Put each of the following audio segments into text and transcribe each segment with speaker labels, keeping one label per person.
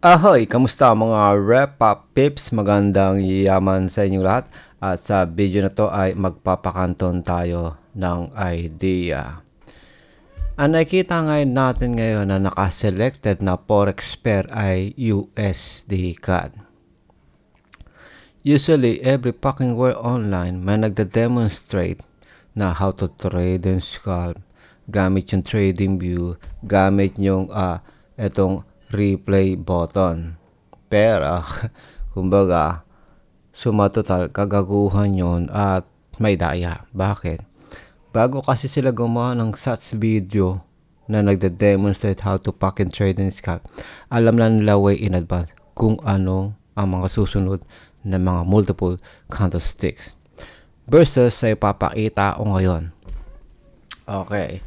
Speaker 1: Ahoy! Kamusta mga Repa Pips? Magandang yaman sa inyong lahat. At sa video na to ay magpapakanton tayo ng idea. Ang nakikita ngayon natin ngayon na nakaselected na Forex pair ay USD CAD. Usually, every fucking word online may nagda-demonstrate na how to trade and scalp. Gamit yung trading view, gamit yung etong replay button. Pero, kumbaga, sumatotal, kagaguhan yon at may daya. Bakit? Bago kasi sila gumawa ng such video na nagde-demonstrate how to fucking trade and scalp, alam na nila way in advance kung ano ang mga susunod na mga multiple candlesticks. Versus sa ipapakita ko ngayon. Okay.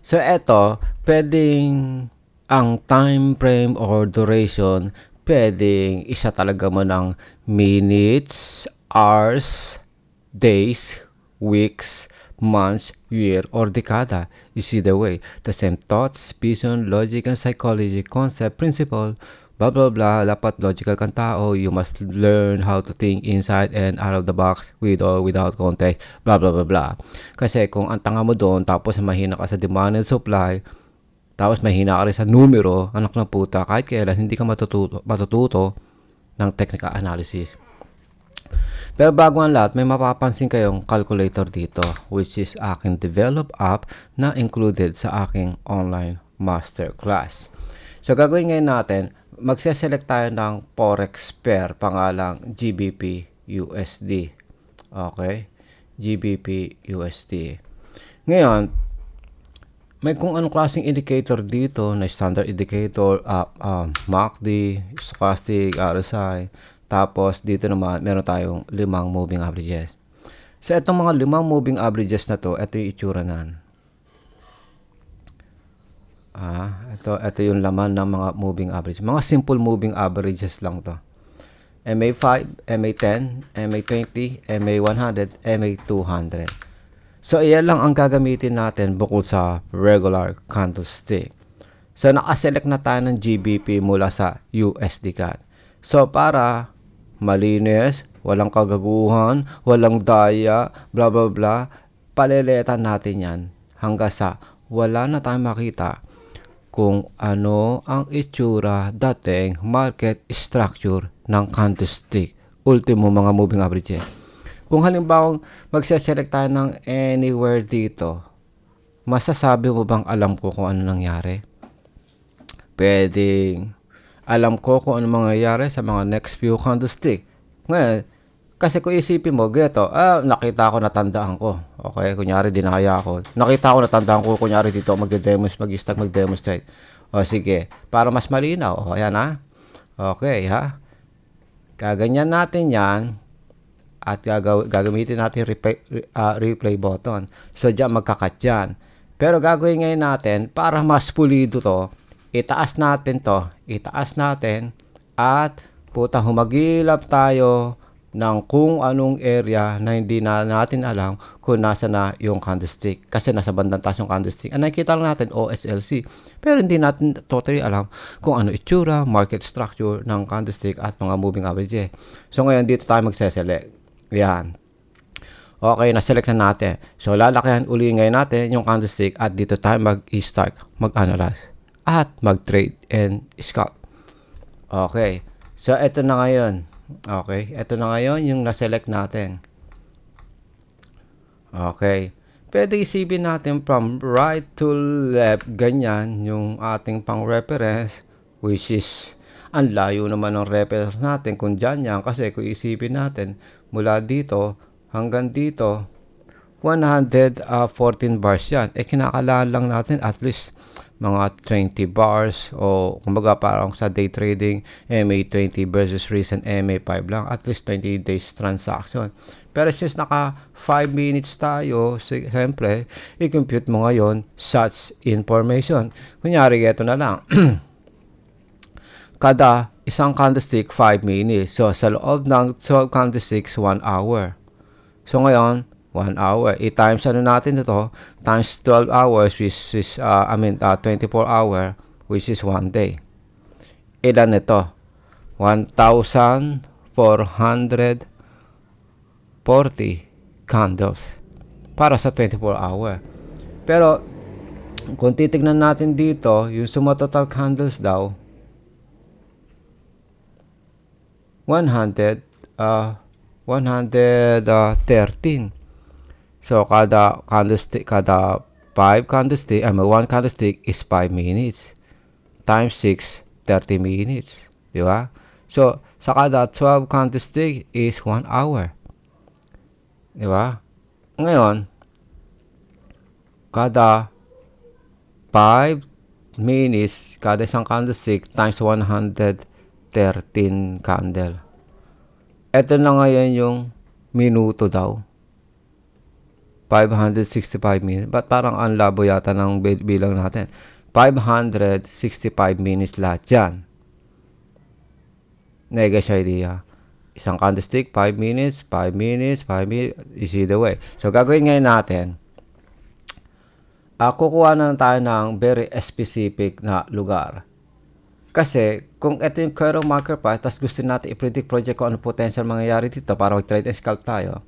Speaker 1: So, eto, pwedeng ang time frame or duration, pwedeng isa talaga mo ng minutes, hours, days, weeks, months, year, or dekada. Is either way. The same thoughts, vision, logic, and psychology, concept, principle, blah blah blah. Dapat logical kang tao. You must learn how to think inside and out of the box with or without context, blah blah blah blah. Kasi kung ang tanga mo doon tapos mahina ka sa demand and supply, tapos mahina ka rin sa numero, anak ng puta, kahit kailan hindi ka matututo ng technical analysis. Pero bago ang lahat, may mapapansin kayong calculator dito, which is aking develop app na included sa aking online masterclass. So gagawin ngayon natin, magse-select tayo ng Forex pair, pangalang GBP USD. Okay? GBP USD. Ngayon, may kung anong klaseng indicator dito na standard indicator, MACD, stochastic, RSI. Tapos dito naman meron tayong 5 moving averages. So itong mga 5 moving averages na to, ito yung itsura nan. Ito yung laman ng mga moving averages. Mga simple moving averages lang to. MA5, MA10, MA20, MA100, MA200. So, iyan lang ang gagamitin natin bukod sa regular candlestick. So, nakaselect na tayo ng GBP mula sa USD CAD. So, para malinis, walang kagaguhan, walang daya, blah blah blah, paleletan natin yan hanggang sa wala na tayong makita kung ano ang itsura dating market structure ng candlestick. Ultimo mga moving averages. Kung halimbawa magse-select tayo ng anywhere dito, masasabi mo bang alam ko kung ano nangyari? Pwedeng alam ko kung ano mangyayari sa mga next few candlestick. Ngayon, kasi kung isipin mo, geto, nakita ko, natandaan ko. Okay, kunyari dinaya ako. Nakita ko, natandaan ko, kunyari dito mag-demonstrate. O sige, para mas malinaw. O, ayan ha. Okay ha. Kaganyan natin yan. At gagamitin natin replay button. So, dyan magkakat yan. Pero gagawin ngayon natin, para mas pulido to, itaas natin to. Itaas natin. At, humagilap tayo ng kung anong area na hindi na natin alam kung nasa na yung candlestick. Kasi nasa bandang taas yung candlestick. Ang nakikita lang natin, OSLC. Pero hindi natin totally alam kung ano itsura, market structure ng candlestick at mga moving averages. So, ngayon dito tayo magse-select. Yan. Okay, na-select na natin. So, lalakihan uli ngayon natin yung candlestick at dito tayo mag-start, mag-analyze at mag-trade and scalp. Okay. So, ito na ngayon. Okay. Ito na ngayon yung na-select natin. Okay. Pwede isipin natin from right to left, ganyan yung ating pang-reference, which is ang layo naman ng reference natin kung dyan yan. Kasi kung isipin natin, mula dito hanggang dito, 114 bars yan. Kinakalaan lang natin at least mga 20 bars o kumbaga parang sa day trading, MA20 versus recent MA5 lang. At least 20 days transaction. Pero since naka 5 minutes tayo, siyempre, i-compute mo ngayon such information. Kunyari, ito na lang. Kada isang candlestick, 5 minutes. So, sa loob ng 12 candlesticks, 1 hour. So, ngayon, 1 hour. I-times ano natin ito? Times 12 hours, which is, 24 hour, which is 1 day. Ilan ito? 1,440 candles para sa 24 hour. Pero kung titignan natin dito, yung suma total candles daw 100 113. So kada candlestick, kada 5 candlestick, 1 candlestick is 5 minutes times 6, 30 minutes, di ba? So sa kada 12 candlestick is 1 hour, di ba? Ngayon, kada 5 minutes, kada isang candlestick times 113 candle. Ito na ngayon yung minuto daw. 565 minutes. Ba't parang ang labo yata ng bilang natin? 565 minutes lahat yan. Negative idea. Isang candlestick, 5 minutes, 5 minutes, 5 minutes. Is the way. So, gagawin ngayon natin. Kukuha na tayo ng very specific na lugar. Kasi, kung ito yung current market price, tapos gusto natin i-predict project kung ano potential mangyayari dito para mag-trade and scalp tayo.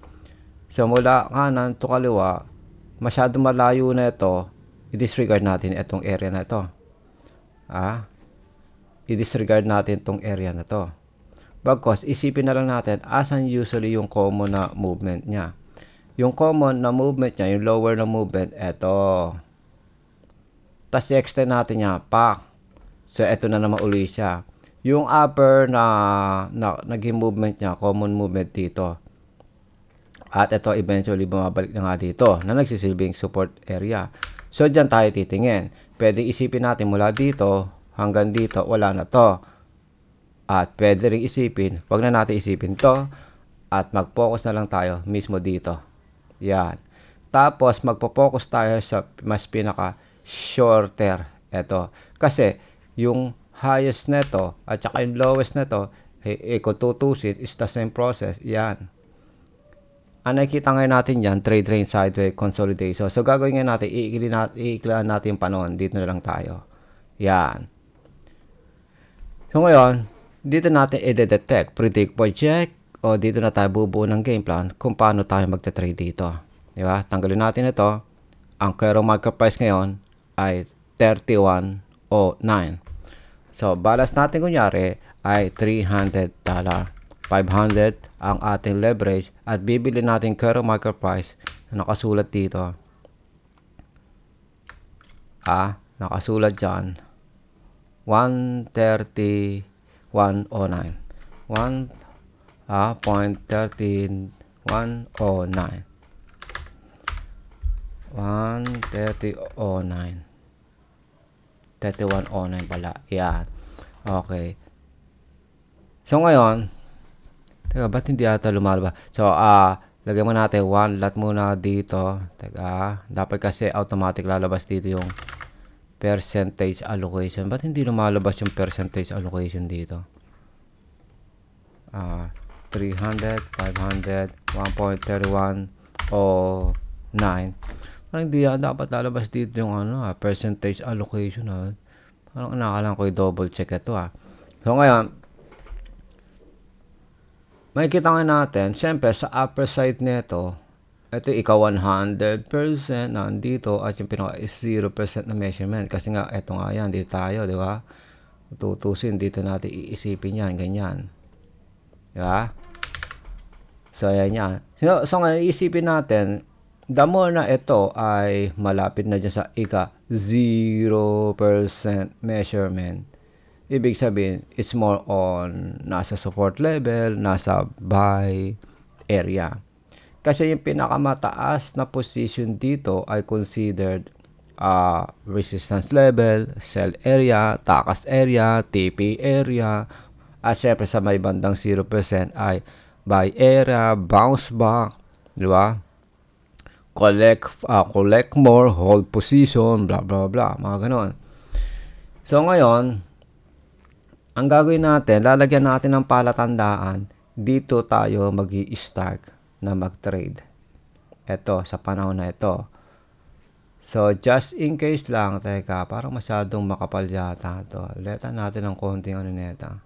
Speaker 1: So, mula kanan to kaliwa, masyado malayo na ito, i-disregard natin itong area na ito. I-disregard natin itong area na to. Bagkos, isipin na lang natin, asan usually yung common na movement niya. Yung common na movement niya, yung lower na movement, ito. Tapos, i-extend natin niya, pak. So, ito na naman uli siya. Yung upper na naging movement niya, common movement dito. At ito eventually bumabalik na nga dito na nagsisilbing support area. So, dyan tayo titingin. Pwede isipin natin mula dito hanggang dito, wala na to. At pwede rin isipin, wag na natin isipin to. At mag-focus na lang tayo mismo dito. Yan. Tapos, magpo-focus tayo sa mas pinaka shorter. Ito. Kasi, yung highest neto at saka yung lowest neto, kung tutusin, is the same process. Yan. Ang nakikita ngayon natin yan, trade range sideways consolidation. So, gagawin ngayon natin, iiklaan natin yung panahon. Dito na lang tayo. Yan. So, ngayon, dito natin i-detect, predict project, o dito na tayo bubuo ng game plan kung paano tayo magta-trade dito. Di ba? Tanggalin natin ito. Ang current market price ngayon ay 31.09. So, balance natin kunyari ay $300. 500 ang ating leverage at bibili natin current market price na nakasulat dito. Nakasulat dyan. 131.09. 1.13109. 130.09. 31.09 pala. Yan. Okay. So, ngayon, teka, ba't hindi ata lumalabas? So, lagyan mo natin 1 lot muna dito. Teka, dapat kasi automatic lalabas dito yung percentage allocation. Ba't hindi lumalabas yung percentage allocation dito? 300, 500, 1.3109. Parang hindi dapat lalabas dito yung percentage allocation. Parang nakalang ko i-double check ito. So, ngayon, makikita nga natin, siyempre sa upper side nito, ito ika 100% nandito at yung pinaka is 0% na measurement. Kasi nga, ito nga yan, dito tayo, di ba? Tutusin, dito natin iisipin yan, ganyan. Di ba? So, ayan yan. So ngayon, iisipin natin, the more na ito ay malapit na dyan sa ika 0% measurement. Ibig sabihin, it's more on nasa support level, nasa buy area. Kasi yung pinakamataas na position dito ay considered resistance level, sell area, takas area, TP area, at syempre sa may bandang 0% ay buy area, bounce back, di ba? Collect more, hold position, blah blah blah, mga ganon. So ngayon, ang gagawin natin, lalagyan natin ng palatandaan, dito tayo mag-i-start na mag-trade. Ito, sa panahon na ito. So, just in case lang, teka, parang masyadong makapal yata to. Letan natin ng konting ano neta.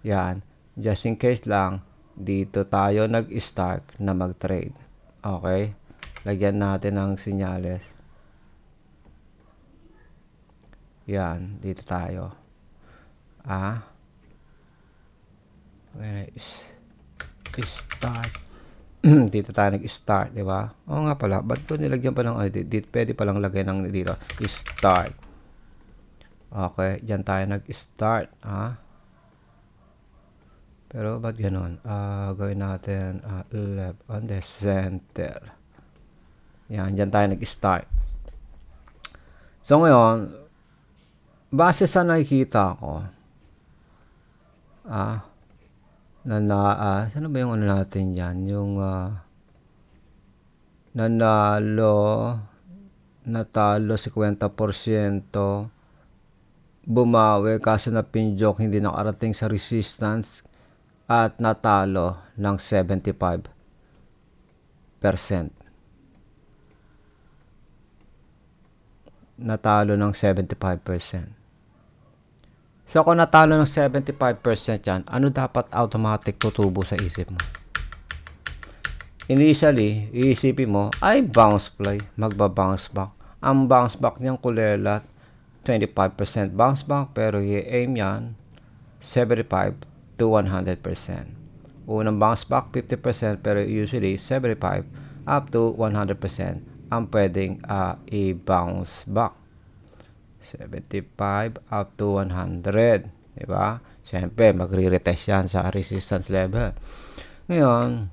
Speaker 1: Yan. Just in case lang, dito tayo nag-start na mag-trade. Okay? Lagyan natin ng sinyales. Yan. Dito tayo. Okay, start. Dito tayo nag-start, di ba? Oo nga pala. Ba't ito nilagyan pa ng, pwede palang lagyan ng dito. Start. Okay. Diyan tayo nag-start. Pero ba't ganun? Gawin natin left on the center. Yan. Diyan tayo nag-start. So, ngayon, base sa nakikita ko, saan ba yung ano natin yan? Yung natalo 50%, bumawi kaso napinjok, hindi nakarating sa resistance, at natalo ng 75%. Natalo ng 75%. So, kung natalo ng 75% yan, ano dapat automatic tutubo sa isip mo? Initially, iisipin mo, ay bounce play, magba-bounce back. Ang bounce back niyang kulelat, 25% bounce back, pero i-aim yan, 75 to 100%. Unang bounce back, 50%, pero usually, 75 up to 100% ang pwedeng i-bounce back. 75 up to 100, di ba? Siyempre, magre-retest yan sa resistance level. Ngayon,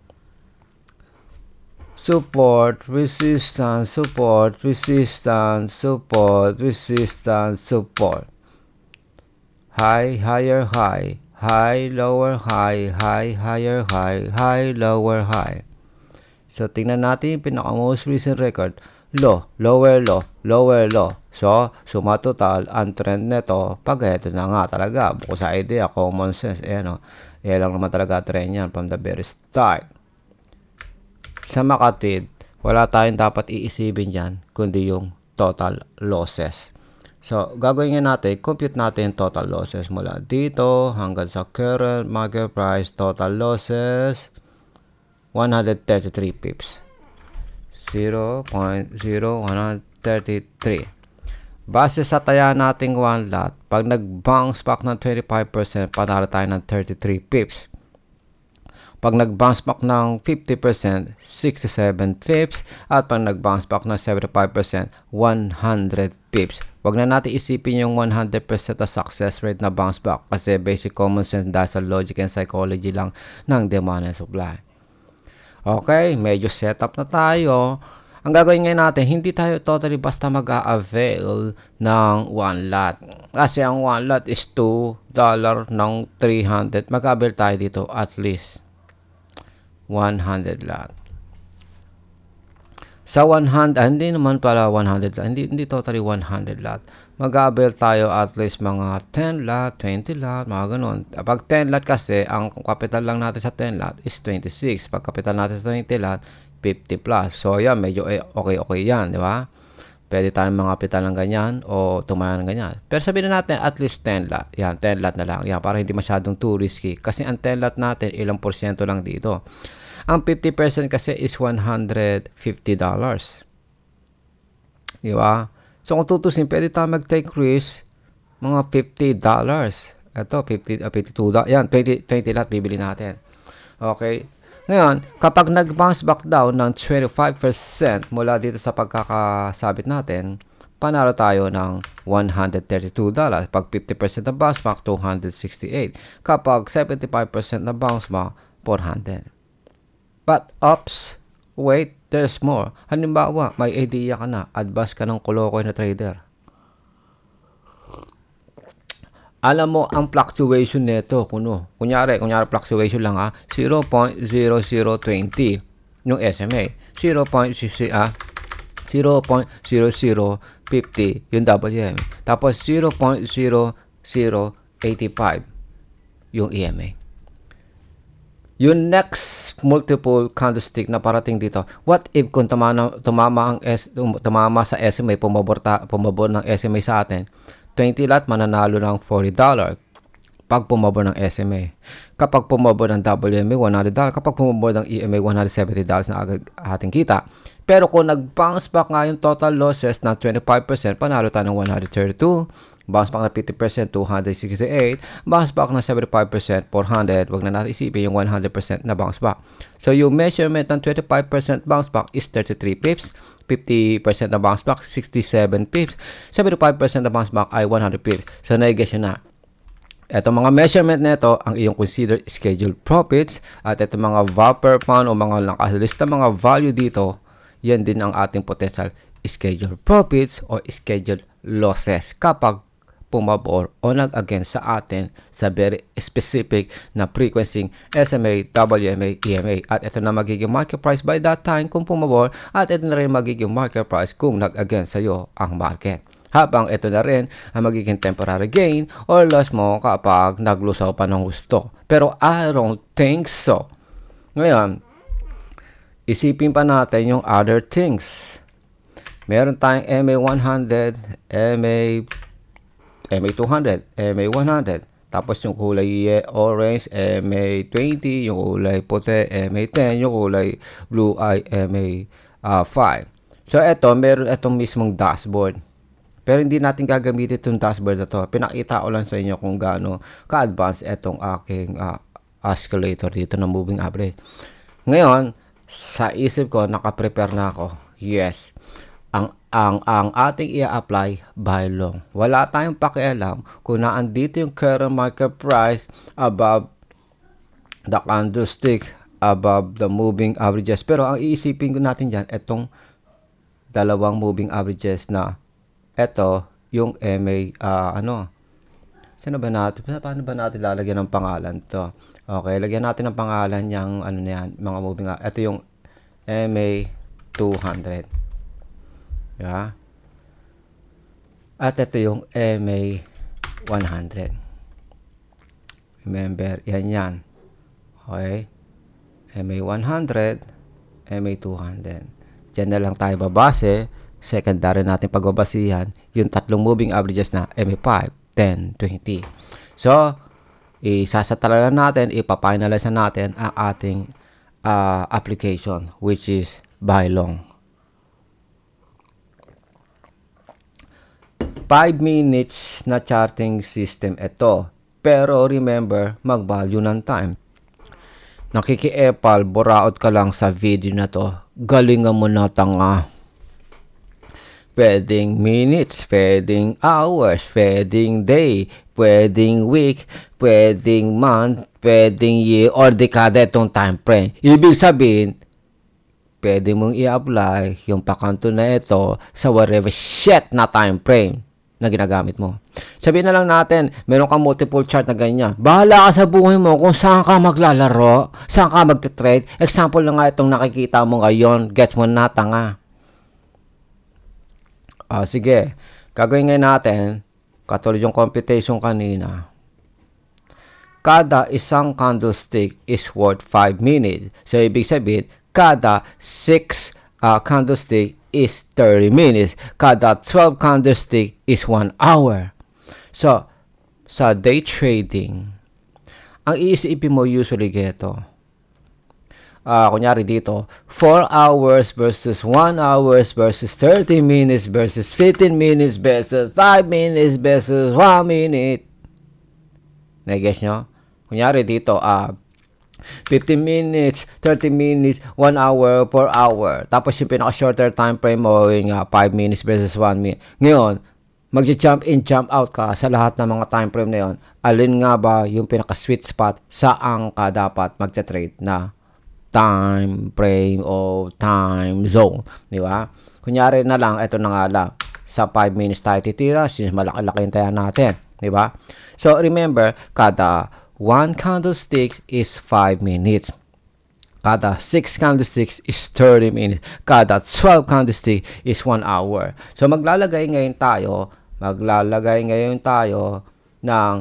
Speaker 1: support, resistance, support, resistance, support, resistance, support. High, higher, high, high, lower, high, high, higher, high, high, lower, high. So, tingnan natin yung pinaka-most recent record. Low, lower, low, lower, low. So, suma total, ang trend nito, pag ito na nga talaga, buko sa idea, common sense, lang naman talaga trend yan from the very start. Sa makatid, wala tayong dapat iisipin dyan, kundi yung total losses. So, gagawin nga natin, compute natin total losses mula dito hanggang sa current market price, total losses, 133 pips. 0.0133. Base sa taya nating 1 lot, pag nag-bounce back ng 25%, panalo tayo ng 33 pips. Pag nag-bounce back ng 50%, 67 pips. At pag nag-bounce back ng 75%, 100 pips. Huwag na natin isipin yung 100% na success rate na bounce back kasi basic common sense dahil sa logic and psychology lang ng demand and supply. Okay, medyo setup na tayo. Ang gagawin ngayon natin, hindi tayo totally basta mag-a-avail ng 1 lot. Kasi ang 1 lot is $2 ng 300. Mag-a-avail tayo dito at least 100 lot. Sa 100, hindi naman pala 100 lot. Hindi totally 100 lot. Mag-a-avail tayo at least mga 10 lot, 20 lot, mga ganun. Pag 10 lot kasi, ang capital lang natin sa 10 lot is 26. Pag capital natin sa 20 lot, 50 plus. So, yan, medyo okay yan, di ba? Pwede tayong mga kapital ng ganyan o tumayan ng ganyan. Pero sabihin na natin at least 10 lot. Yan, 10 lot na lang. Yan, para hindi masyadong too risky. Kasi ang 10 lot natin, ilang porsyento lang dito. Ang 50% kasi is $150. Di ba? So, kung tutusin, pwede tayo mag-take risk mga $50. Ito, $52. Yan, 20 lot bibili natin. Okay. Ngayon, kapag nag-bounce back down ng 25% mula dito sa pagkakasabit natin, panalo tayo ng $132. Pag 50% na bounce back, $268. Kapag 75% na bounce back, $400. But, oops, wait, there's more. Halimbawa, may idea ka na, advance ka ng kulokoy na trader. Alam mo ang fluctuation nito, kunyari fluctuation lang 0.0020 yung SMA, 0.0050 yung WM, tapos 0.0085 yung EMA. Yung next multiple candlestick na parating dito, what if kung tumama sa SMA, pumabor ng SMA sa atin, 20 lot, mananalo ng $40 pag pumabor ng SMA. Kapag pumabor ng WMA, $100. Kapag pumabor ng EMA, $170 na agad ating kita. Pero kung nag-bounce back nga yung total losses na 25%, panalo tayo ng 132. Bounce back na 50%, 268. Bounce back na 75%, 400. Wag na natin isipin yung 100% na bounce back. So, yung measurement ng 25% bounce back is 33 pips. 50% na bounce back, 67 pips. 75% na bounce back ay 100 pips. So, nai-guess yun na. Itong mga measurement nito ang iyong consider scheduled profits at itong mga VAR per pound o mga nakalista mga value dito, yan din ang ating potential scheduled profits o scheduled losses kapag pumabor o nag-against sa atin sa very specific na frequency SMA, WMA, EMA. At ito na magiging market price by that time kung pumabor at ito na rin magiging market price kung nag-against sa iyo ang market. Habang ito na rin ang magiging temporary gain or loss mo kapag naglusaw pa ng gusto. Pero I don't think so. Ngayon, isipin pa natin yung other things. Meron tayong MA100, MA200, MA100. Tapos yung kulay orange, MA20, yung kulay puti, MA10, yung kulay blue ay MA5. So, meron itong mismong dashboard. Pero hindi natin gagamitin itong dashboard na to. Pinakita ko lang sa inyo kung gaano ka-advance itong aking oscillator dito na moving average. Ngayon, sa isip ko, nakaprepare na ako. Yes. Ang ating i-apply buy long. Wala tayong pakialam kung naandito yung current market price above the candlestick, above the moving averages. Pero ang iisipin ko natin dyan, itong dalawang moving averages na ito, yung MA, paano ba natin lalagyan ng pangalan to? Okay, lagyan natin ng pangalan yung, na yan, mga moving, ito yung MA 200. Yeah. At ito yung MA 100. Remember, yan. Okay. MA 100, MA 200. Diyan na lang tayo babase. Secondary natin pagbabasihan yung tatlong moving averages na MA5, 10, 20. So, isasatala natin, ipafinalize natin ang ating application which is buy long. 5 minutes na charting system ito. Pero remember, mag-value ng time. Nakiki-epal, buraot ka lang sa video na to. Galingan mo na tanga. Pwedeng minutes, pwedeng hours, pwedeng day, pwedeng week, pwedeng month, pwedeng year, or dekada itong time frame. Ibig sabihin, pwede mong i-apply yung pakanto na ito sa whatever shit na time frame na ginagamit mo. Sabihin na lang natin, meron kang multiple chart na ganyan. Bahala ka sa buhay mo kung saan ka maglalaro, saan ka magte-trade. Example na nga itong nakikita mo ngayon, gets mo na tanga. Sige, gagawin ngayon natin, katulad yung computation kanina. Kada isang candlestick is worth 5 minutes. So, ibig sabihin, kada 6 candlestick is 30 minutes. Kada 12 candlestick is 1 hour. So, sa day trading, ang iisipin mo usually geto. Kunyari dito, 4 hours versus 1 hours versus 30 minutes versus 15 minutes versus 5 minutes versus 1 minute. Nai-guess nyo? Kunyari dito, 15 minutes, 30 minutes, 1 hour, 4 hour. Tapos yung pinaka-shorter time frame mo, yung 5 minutes versus 1 minute. Ngayon, mag-jump in, jump out ka sa lahat ng mga time frame na yun. Alin nga ba yung pinaka-sweet spot saan ka dapat mag-trade na time frame o time zone, di ba? Kunyari na lang, ito na nga lang, sa 5 minutes tayo titira, since malaki-laki yung tayo natin, di ba? So, remember, kada 1 candlestick is 5 minutes. Kada 6 candlesticks is 30 minutes. Kada 12 candlestick is 1 hour. So, maglalagay ngayon tayo ng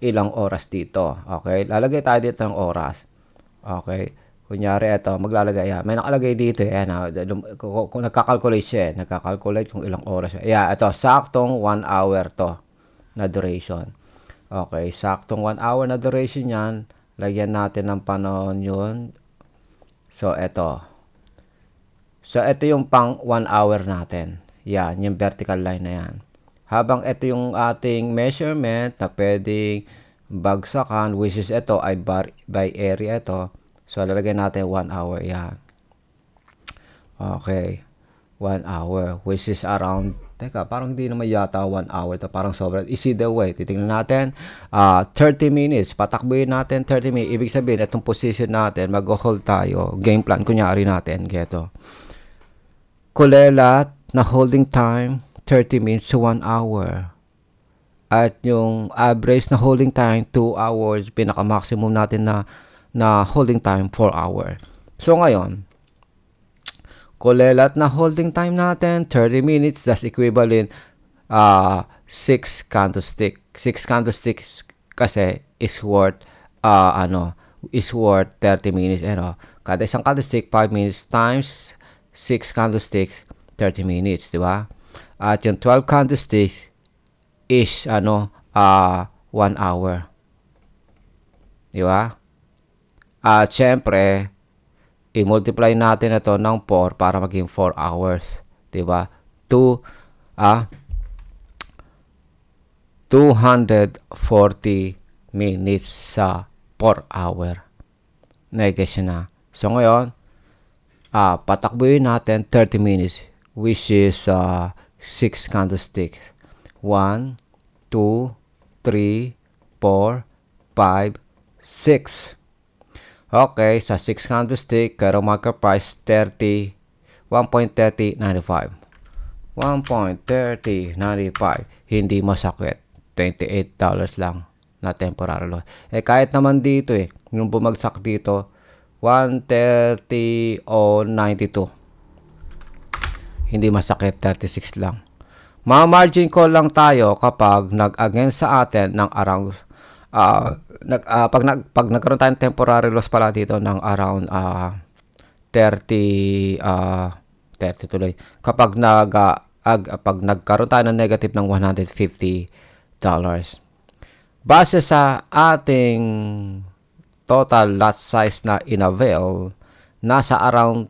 Speaker 1: ilang oras dito. Okay? Lalagay tayo dito ng oras. Okay. Kunyari, ito, maglalagay yan. May nakalagay dito, yan, kung nagkakalculate siya, nagkakalculate kung ilang oras. Yeah, ito, saktong 1 hour to na duration. Okay, saktong 1 hour na duration yan. Lagyan natin ng panahon yun. So, ito. So, ito yung pang 1 hour natin. Yan, yung vertical line na yan. Habang ito yung ating measurement na pwedeng bagsakan, which is ito ay by area ito. So, lalagay natin 1 hour. Yan. Okay. 1 hour, which is around, teka, parang hindi naman yata 1 hour. Ito parang sobrang, easy the way. Titingnan natin, 30 minutes. Patakbuhin natin 30 minutes. Ibig sabihin, itong position natin, mag-hold tayo. Game plan, kunyari natin. Geto. Kulelat na holding time, 30 minutes to 1 hour. At yung average na holding time, 2 hours. Pinaka-maximum natin na holding time, 4 hour. So, ngayon, kulelat na holding time natin, 30 minutes. That's equivalent 6 candlestick. 6 candlesticks kasi is worth, is worth 30 minutes. Kada isang candlestick, 5 minutes times 6 candlesticks, 30 minutes, di ba? At yung 12 candlesticks is, 1 hour. Di ba? At syempre, i-multiply natin ito ng 4 para maging 4 hours. Diba? 240 minutes sa 4 hour. Nag-guess na. So, ngayon, patakbuhin natin 30 minutes, which is 6 candlesticks. 1, 2, 3, 4, 5, 6. Okay, sa 6 candlestick, kaya market price 1.3095. 1.3095. Hindi masakit. $28 lang na temporary loss. Kahit naman dito yung bumagsak dito, 130.92. Hindi masakit, 36 lang. Ma-margin call lang tayo kapag nag-against sa atin ng around pag nagkaroon tayo ng temporary loss pala dito ng around 30 tuloy. Kapag pag nagkaroon tayo ng negative ng $150. Base sa ating total lot size na in-avail, nasa around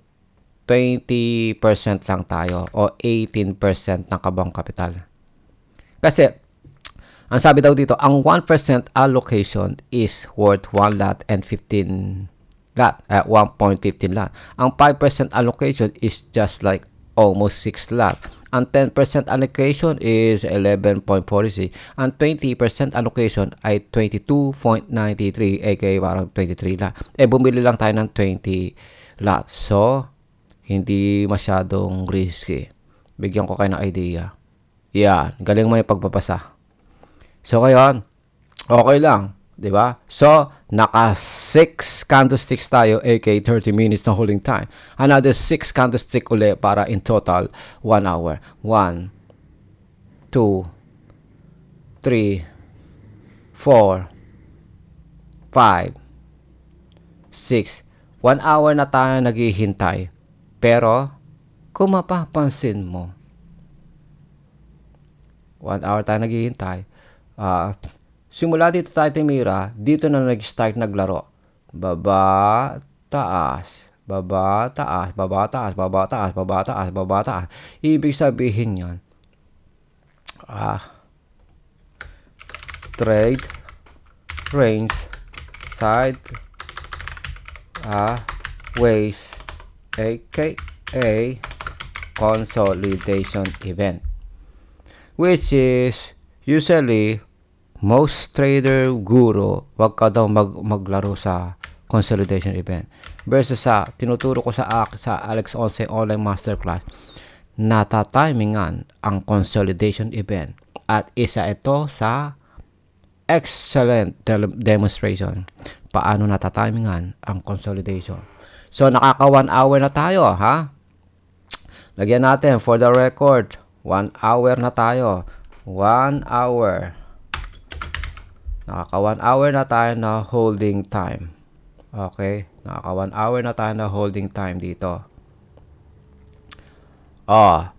Speaker 1: 20% lang tayo o 18% ng kabang kapital. Kasi ang sabi daw dito, ang 1% allocation is worth 1 lot and 15 lot, 1.15 lot. Ang 5% allocation is just like almost 6 lot. Ang 10% allocation is 11.46. Ang 20% allocation ay 22.93, aka parang 23 lot. Bumili lang tayo ng 20 lot. So, hindi masyadong risky. Bigyan ko kayo ng idea. Yan, galing mo yung pagpapasa. So, ngayon, okay lang. Diba? So, naka 6 candlesticks tayo, aka 30 minutes na holding time. Another 6 candlestick uli para in total 1 hour. 1, 2, 3, 4, 5, 6. 1 hour na tayo naghihintay. Pero, kung mapapansin mo, 1 hour tayo naghihintay. Simula dito tayo timira, dito na nag-start naglaro. Baba, taas, baba, taas, baba, taas, baba, taas, baba, taas, baba, taas. Ibig sabihin yon, trade, range, side, ways, aka consolidation event. Which is usually most trader guru, wag ka daw maglaro sa consolidation event. Versus sa tinuturo ko sa Alex 11 online masterclass, natatimingan ang consolidation event. At isa ito sa excellent demonstration paano natatimingan ang consolidation. So, nakaka 1 hour na tayo, ha? Lagyan natin for the record, 1 hour na tayo. 1 hour. Nakaka 1 hour na tayo na holding time. Okay, naka 1 hour na tayo na holding time dito. Oh,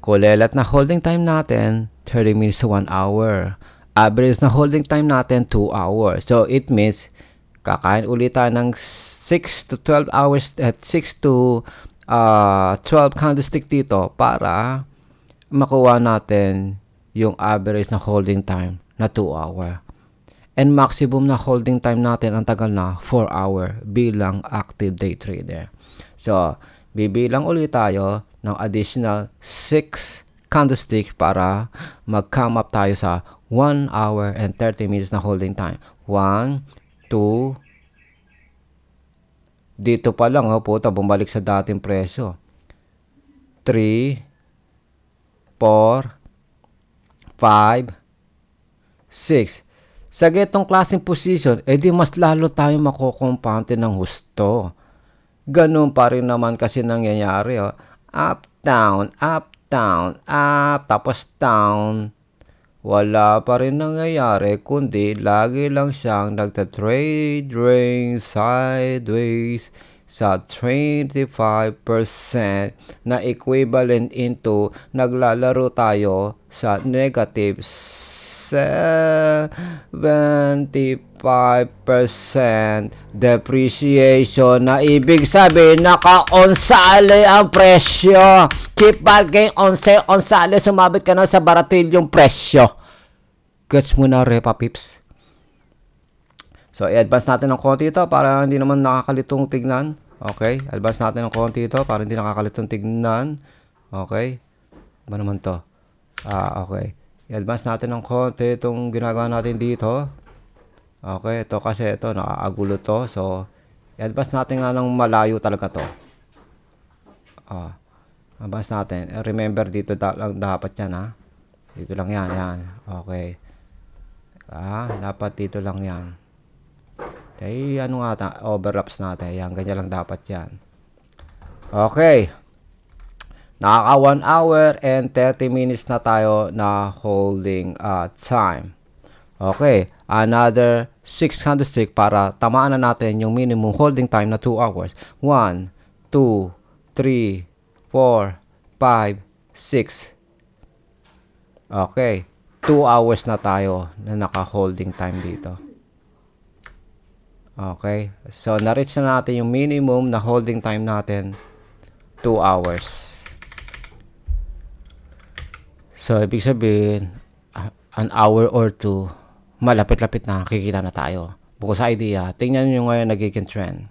Speaker 1: kulelat na holding time natin, 30 minutes to 1 hour. Average na holding time natin, 2 hours. So, it means, kakain ulit tayo ng 6 to 12 hours at 6 to 12 candlestick dito para makuha natin yung average na holding time na 2 hour. And maximum na holding time natin ang tagal na 4 hour bilang active day trader. So, bibilang ulit tayo ng additional 6 candlestick para mag-come up tayo sa 1 hour and 30 minutes na holding time. 1, 2, dito pa lang, puta, bumalik sa dating presyo. 3, 4, 5, 6. Sa getong klaseng position, edi mas lalo tayo makukumpante ng husto. Ganun pa rin naman kasi nangyayari. Up, down, up, down, up, tapos down. Wala pa rin nangyayari, kundi lagi lang siyang nagtatrade range sideways sa 25% na equivalent into naglalaro tayo sa negative 75% depreciation, na ibig sabihin naka-onsale ang presyo. Cheap bargain, onsale, sumabit ka na sa baratilyong presyo. Gets mo na, Repa Pips? So, i-advance natin ng konti ito para hindi naman nakakalitong tignan. Okay, advance natin ng konti ito para hindi nakakalitong tignan. Okay, ba naman to? Okay. I-advance natin ng konti itong ginagawa natin dito. Okay, ito kasi ito nakaagulo to. So, i-advance natin nga ng malayo talaga to. Advance natin. Remember, dito lang dapat yan, ha. Dito lang yan, yan. Okay. Dapat dito lang yan. Okay, ano nga, overlaps natin. Yan, ganyan lang dapat yan. Okay. Nakaka 1 hour and 30 minutes na tayo na holding time. Okay, another 6 candlestick para tamaan na natin yung minimum holding time na 2 hours. 1, 2, 3, 4, 5, 6. Okay, 2 hours na tayo na naka-holding time dito. Okay, so na-reach na natin yung minimum na holding time natin, 2 hours. So, ibig sabihin, an hour or 2, malapit-lapit na, kikita na tayo. Bukod sa idea, tingnan nyo ngayon nagiging trend.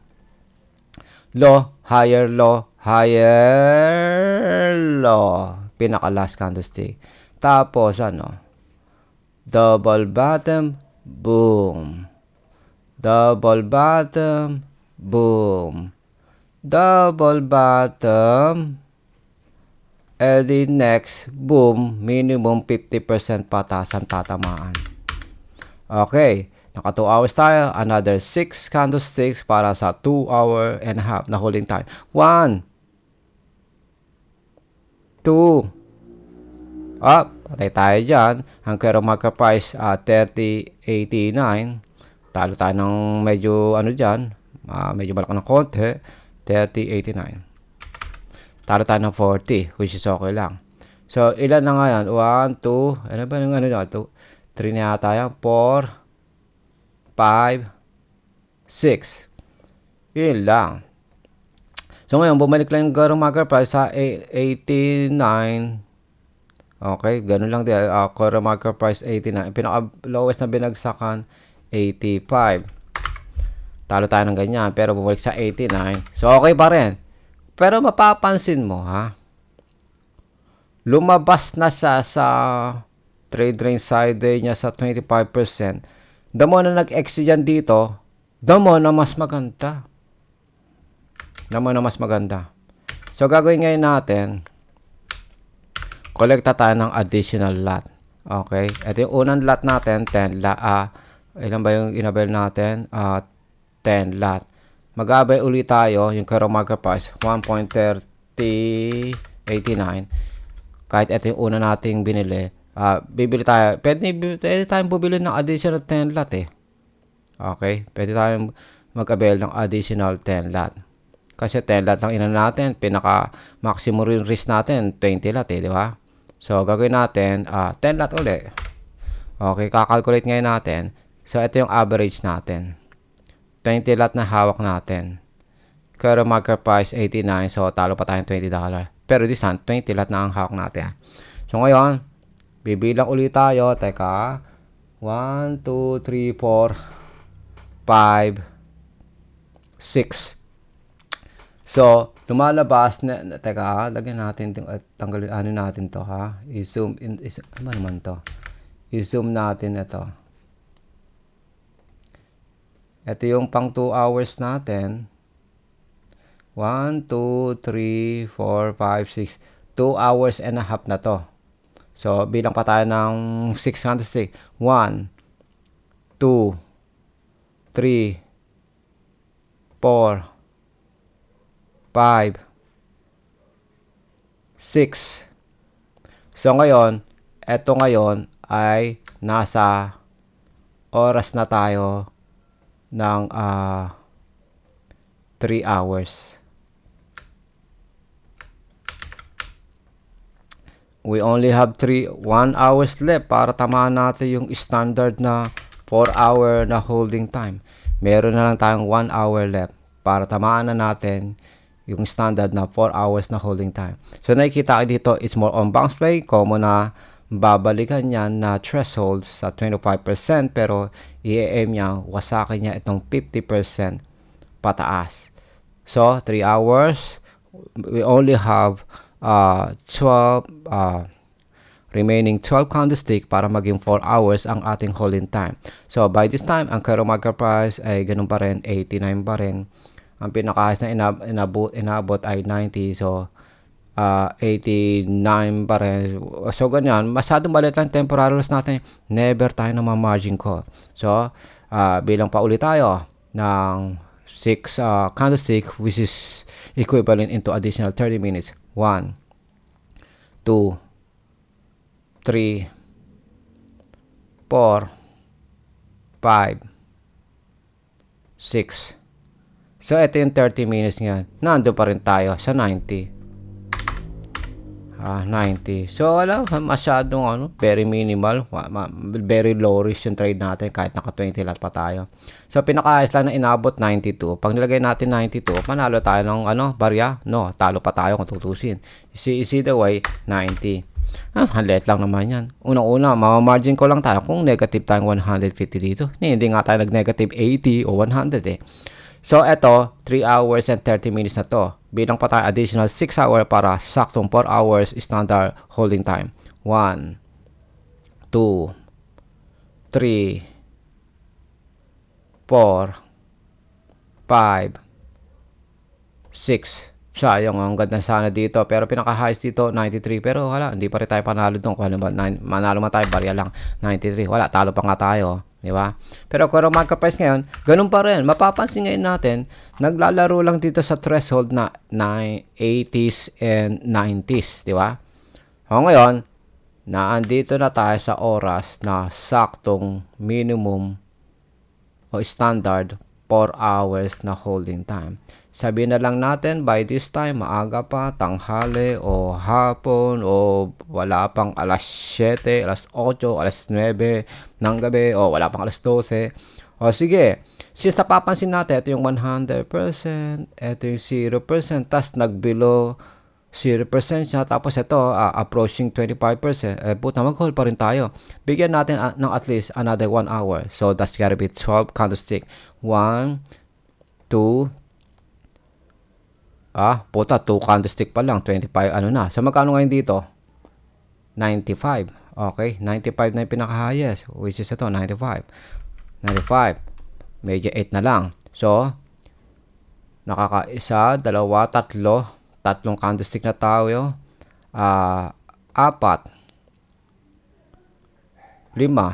Speaker 1: Low, higher, low, higher, low. Pinaka-last candlestick. Tapos, double bottom, boom. Double bottom, boom. Double bottom, and the next, boom, minimum 50% patas ang tatamaan. Okay, naka 2 hours tayo. Another 6 candlesticks para sa 2 hour and a half na holding time. 1, 2, up, patay tayo dyan. Ang current market price 30.89. Talo tayo ng medyo dyan, medyo malaki ng konti, 30.89. Talo tayo ng 40, which is okay lang. So, ilan na nga yan? 1, 2, ano ba yung 2, 3 na yata yan, 4, 5, 6. Yun lang. So, ngayon, bumalik lang yung current market price sa 89. Okay, ganun lang din. Current market price 89. Pinaka-lowest na binagsakan, 85. Talo tayo ng ganyan, pero bumalik sa 89. So, okay pa rin. Pero mapapansin mo, lumabas na siya sa trade range sideways niya sa 25%. The more na nag-exit yan dito, the more na mas maganda. The more na mas maganda. So, gagawin ngayon natin, kolekta tayo ng additional lot. Okay? Ito yung unang lot natin, 10 lot. Ilan ba yung inabel natin? 10 lot. Mag-abay ulit tayo yung current market price 1.3089. Kahit ito yung una nating binili, bibili tayo. Pwede tayong bumili ng additional 10 lot . Okay, pwede tayong mag-avail ng additional 10 lot. Kasi 10 lot lang inan natin, pinaka maximum rin risk natin 20 lot di ba? So gagawin natin 10 lot ulit. Okay, kakalculate ngayon natin. So ito yung average natin. 20 lot na hawak natin. Current market price 89, so talo pa tayong $20. Pero this time 20 lot na ang hawak natin. So ngayon, bibilang ulit tayo. Teka. 1, 2, 3, 4, 5, 6. So, lumalabas na, teka, lagyan natin, tanggalin, ano natin to ha? I-zoom in, ano naman to? I-zoom natin ito. Ito yung pang 2 hours natin. 1, 2, 3, 4, 5, 6. 2 hours and a half na to. So, bilang pa tayo ng 600 1, 2, 3, 4, 5, 6. So, ngayon, eto ngayon ay nasa oras na tayo ng 3 hours. We only have 1 hours left para tamaan natin yung standard na 4 hour na holding time. Meron na lang tayong 1 hour left para tamaan na natin yung standard na 4 hours na holding time. So nakikita ko dito, it's more on bounce play. Common na babalikan yan na threshold sa 25%, pero i-aim niya, wasakin niya itong 50% pataas. So 3 hours, we only have 12 remaining 12 candlestick para maging 4 hours ang ating holding time. So by this time, ang current market price ay ganun pa rin, 89 pa rin. Ang pinaka-highest na inabot ay 90. So 89 pa rin. So ganyan, masyadong maliit lang temporary loss natin. Never tayo na ma-margin call. So bilang pa ulit tayo ng 6 candlestick, which is equivalent into additional 30 minutes. 1, 2, 3, 4, 5, 6. So, ito yung 30 minutes ngayon. Nandun pa rin tayo sa 90. 90. So, wala, masyadong very minimal. Very low risk yung trade natin kahit naka 20 lot pa tayo. So, pinaka-highest lang na inabot 92. Pag nilagay natin 92, panalo tayo ng barya? No, talo pa tayo kung tutusin. You see the way, 90. Halit lang naman yan. Unang-una, mamamargin ko lang tayo kung negative tayong 150 dito. Hindi nga tayo nag-negative 80 o 100 eh. So, eto, 3 hours and 30 minutes na to. Bilang pa tayo additional 6 hours para saktong 4 hours standard holding time. 1, 2, 3, 4, 5, 6. Sayang, ang ganda sana dito. Pero pinaka-highest dito, 93. Pero wala, hindi pa rin tayo panalo doon. Kung ano ba, manalo man tayo, barya lang. 93. Wala, talo pa nga tayo. Di ba? Pero kung market price ngayon, ganun pa rin. Mapapansin ngayon natin, naglalaro lang dito sa threshold na 80s and 90s. Di ba? O ngayon, naandito na tayo sa oras na saktong minimum o standard 4 hours na holding time. Sabihin na lang natin, by this time, maaga pa, tanghali, o hapon, o wala pang alas 7, alas 8, alas 9 ng gabi, o wala pang alas 12. O sige, since napapansin natin, ito yung 100%, ito yung 0%, tas nag-below 0% siya, tapos ito, approaching 25%, puta, mag-hold pa rin tayo. Bigyan natin ng at least another 1 hour. So, that's gotta be 12 candlestick. 1, 2, puta, 2 candlestick pa lang, 25, na. So, magkano ngayon dito? 95. Okay, 95 na yung pinaka-highest, which is ito, 95. 95. Medyo 8 na lang. So, nakaka-1, 2, 3. Tatlong candlestick na tayo. 4, 5, 6.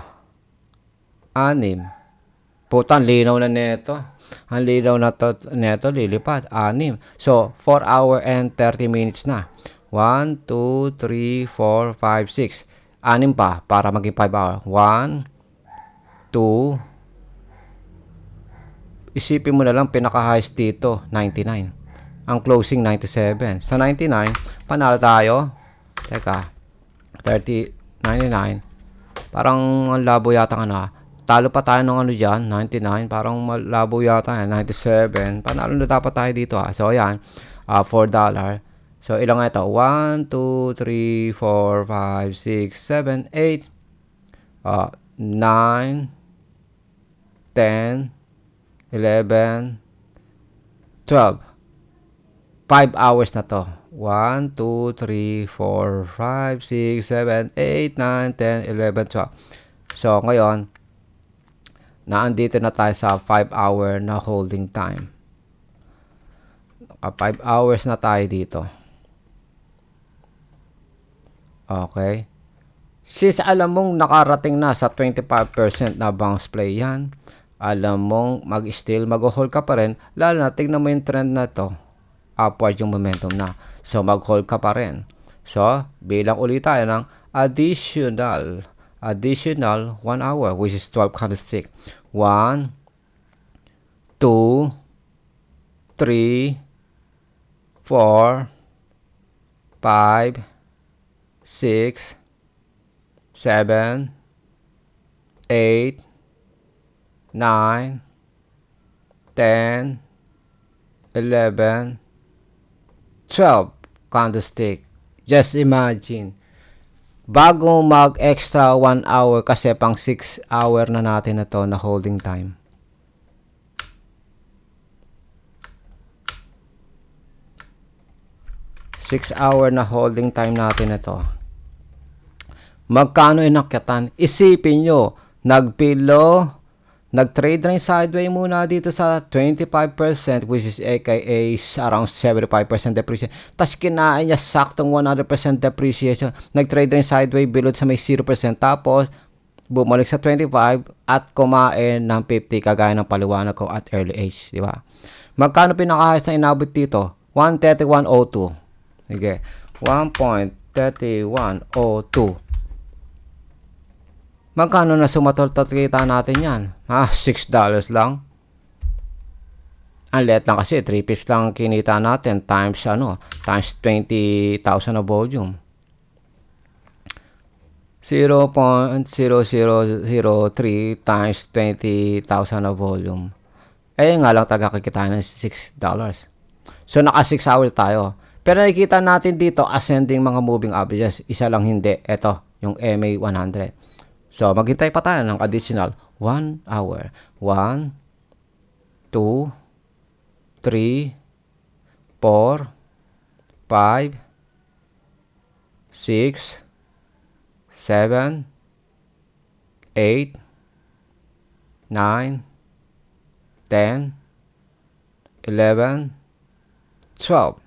Speaker 1: Puta, linaw na neto. Ang linaw na to neto, lilipat. 6. So, 4 hour and 30 minutes na. 1, 2, 3, 4, 5, 6. 6 pa para maging 5 hour. 1, 2, isipin mo na lang pinaka-highest dito, 99. Ang closing, 97. Sa 99, panalo tayo. Teka, 30, 99. Parang ang labo yata ka na. Talo pa tayo ng ano dyan, 99. Parang malabo yata yan, 97. Panalo na dapat tayo dito ha. So, ayan, $4. So, ilang ito? 1, 2, 3, 4, 5, 6, 7, 8, 9, 10, 11, 12. 5 hours na to. 1, 2, 3, 4, 5, 6, 7, 8, 9, 10, 11, 12. So, ngayon, naandito na tayo sa 5 hour na holding time. 5 hours na tayo dito. Okay. Since alam mong nakarating na sa 25% na bounce play yan, alam mong mag-still, mag-hold ka pa rin, lalo na tignan mo yung trend na to, upward yung momentum na. So, mag-hold ka pa rin. So, bilang ulit tayo ng additional 1 hour, which is 12 candlestick. 1, 2, 3, 4, 5, 6, 7, 8, 9, 10, 11, 12 candlestick. Just imagine, bago mag-extra 1 hour kasi pang 6 hour na natin na to na holding time. Six hour na holding time natin na to. Magkano inakyatan? Isipin nyo, nag-trade rin sideway muna dito sa 25%, which is aka around 75% depreciation. Tapos kinain niya saktong 100% depreciation. Nag-trade rin sideway below sa may 0%. Tapos, bumalik sa 25 at kumain ng 50 kagaya ng paliwanag ko at early age. Di ba? Magkano pinakahayos na inabot dito? 131.02. Sige. 1.3102. Magkano na sumatol-tot kita natin yan? $6 lang. Ang liit lang kasi, 3 pips lang kinita natin times times 20,000 na volume. 0.0003 times 20,000 na volume. Eh nga lang tagakikita ng $6. So naka 6 hours tayo. Pero nakikita natin dito ascending mga moving averages. Isa lang hindi. Ito, yung MA100. So, maghintay pa tayo ng additional 1 hour. 1, 2, 3, 4, 5, 6, 7, 8, 9, 10, 11, 12.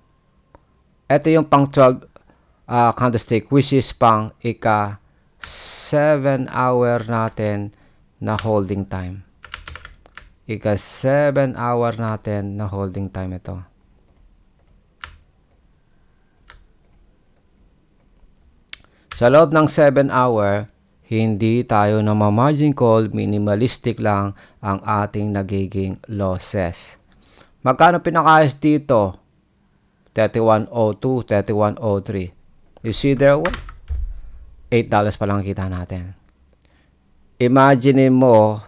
Speaker 1: Ito yung pang 12 candlestick, which is pang 7 hour natin na holding time. 7 hour natin na holding time ito. Sa loob ng 7 hour, hindi tayo na margin call, minimalistic lang ang ating nagiging losses. Magkano pinakayos dito? 31.02, 31.03. You see there? $8 pa lang kita natin. Imagine mo,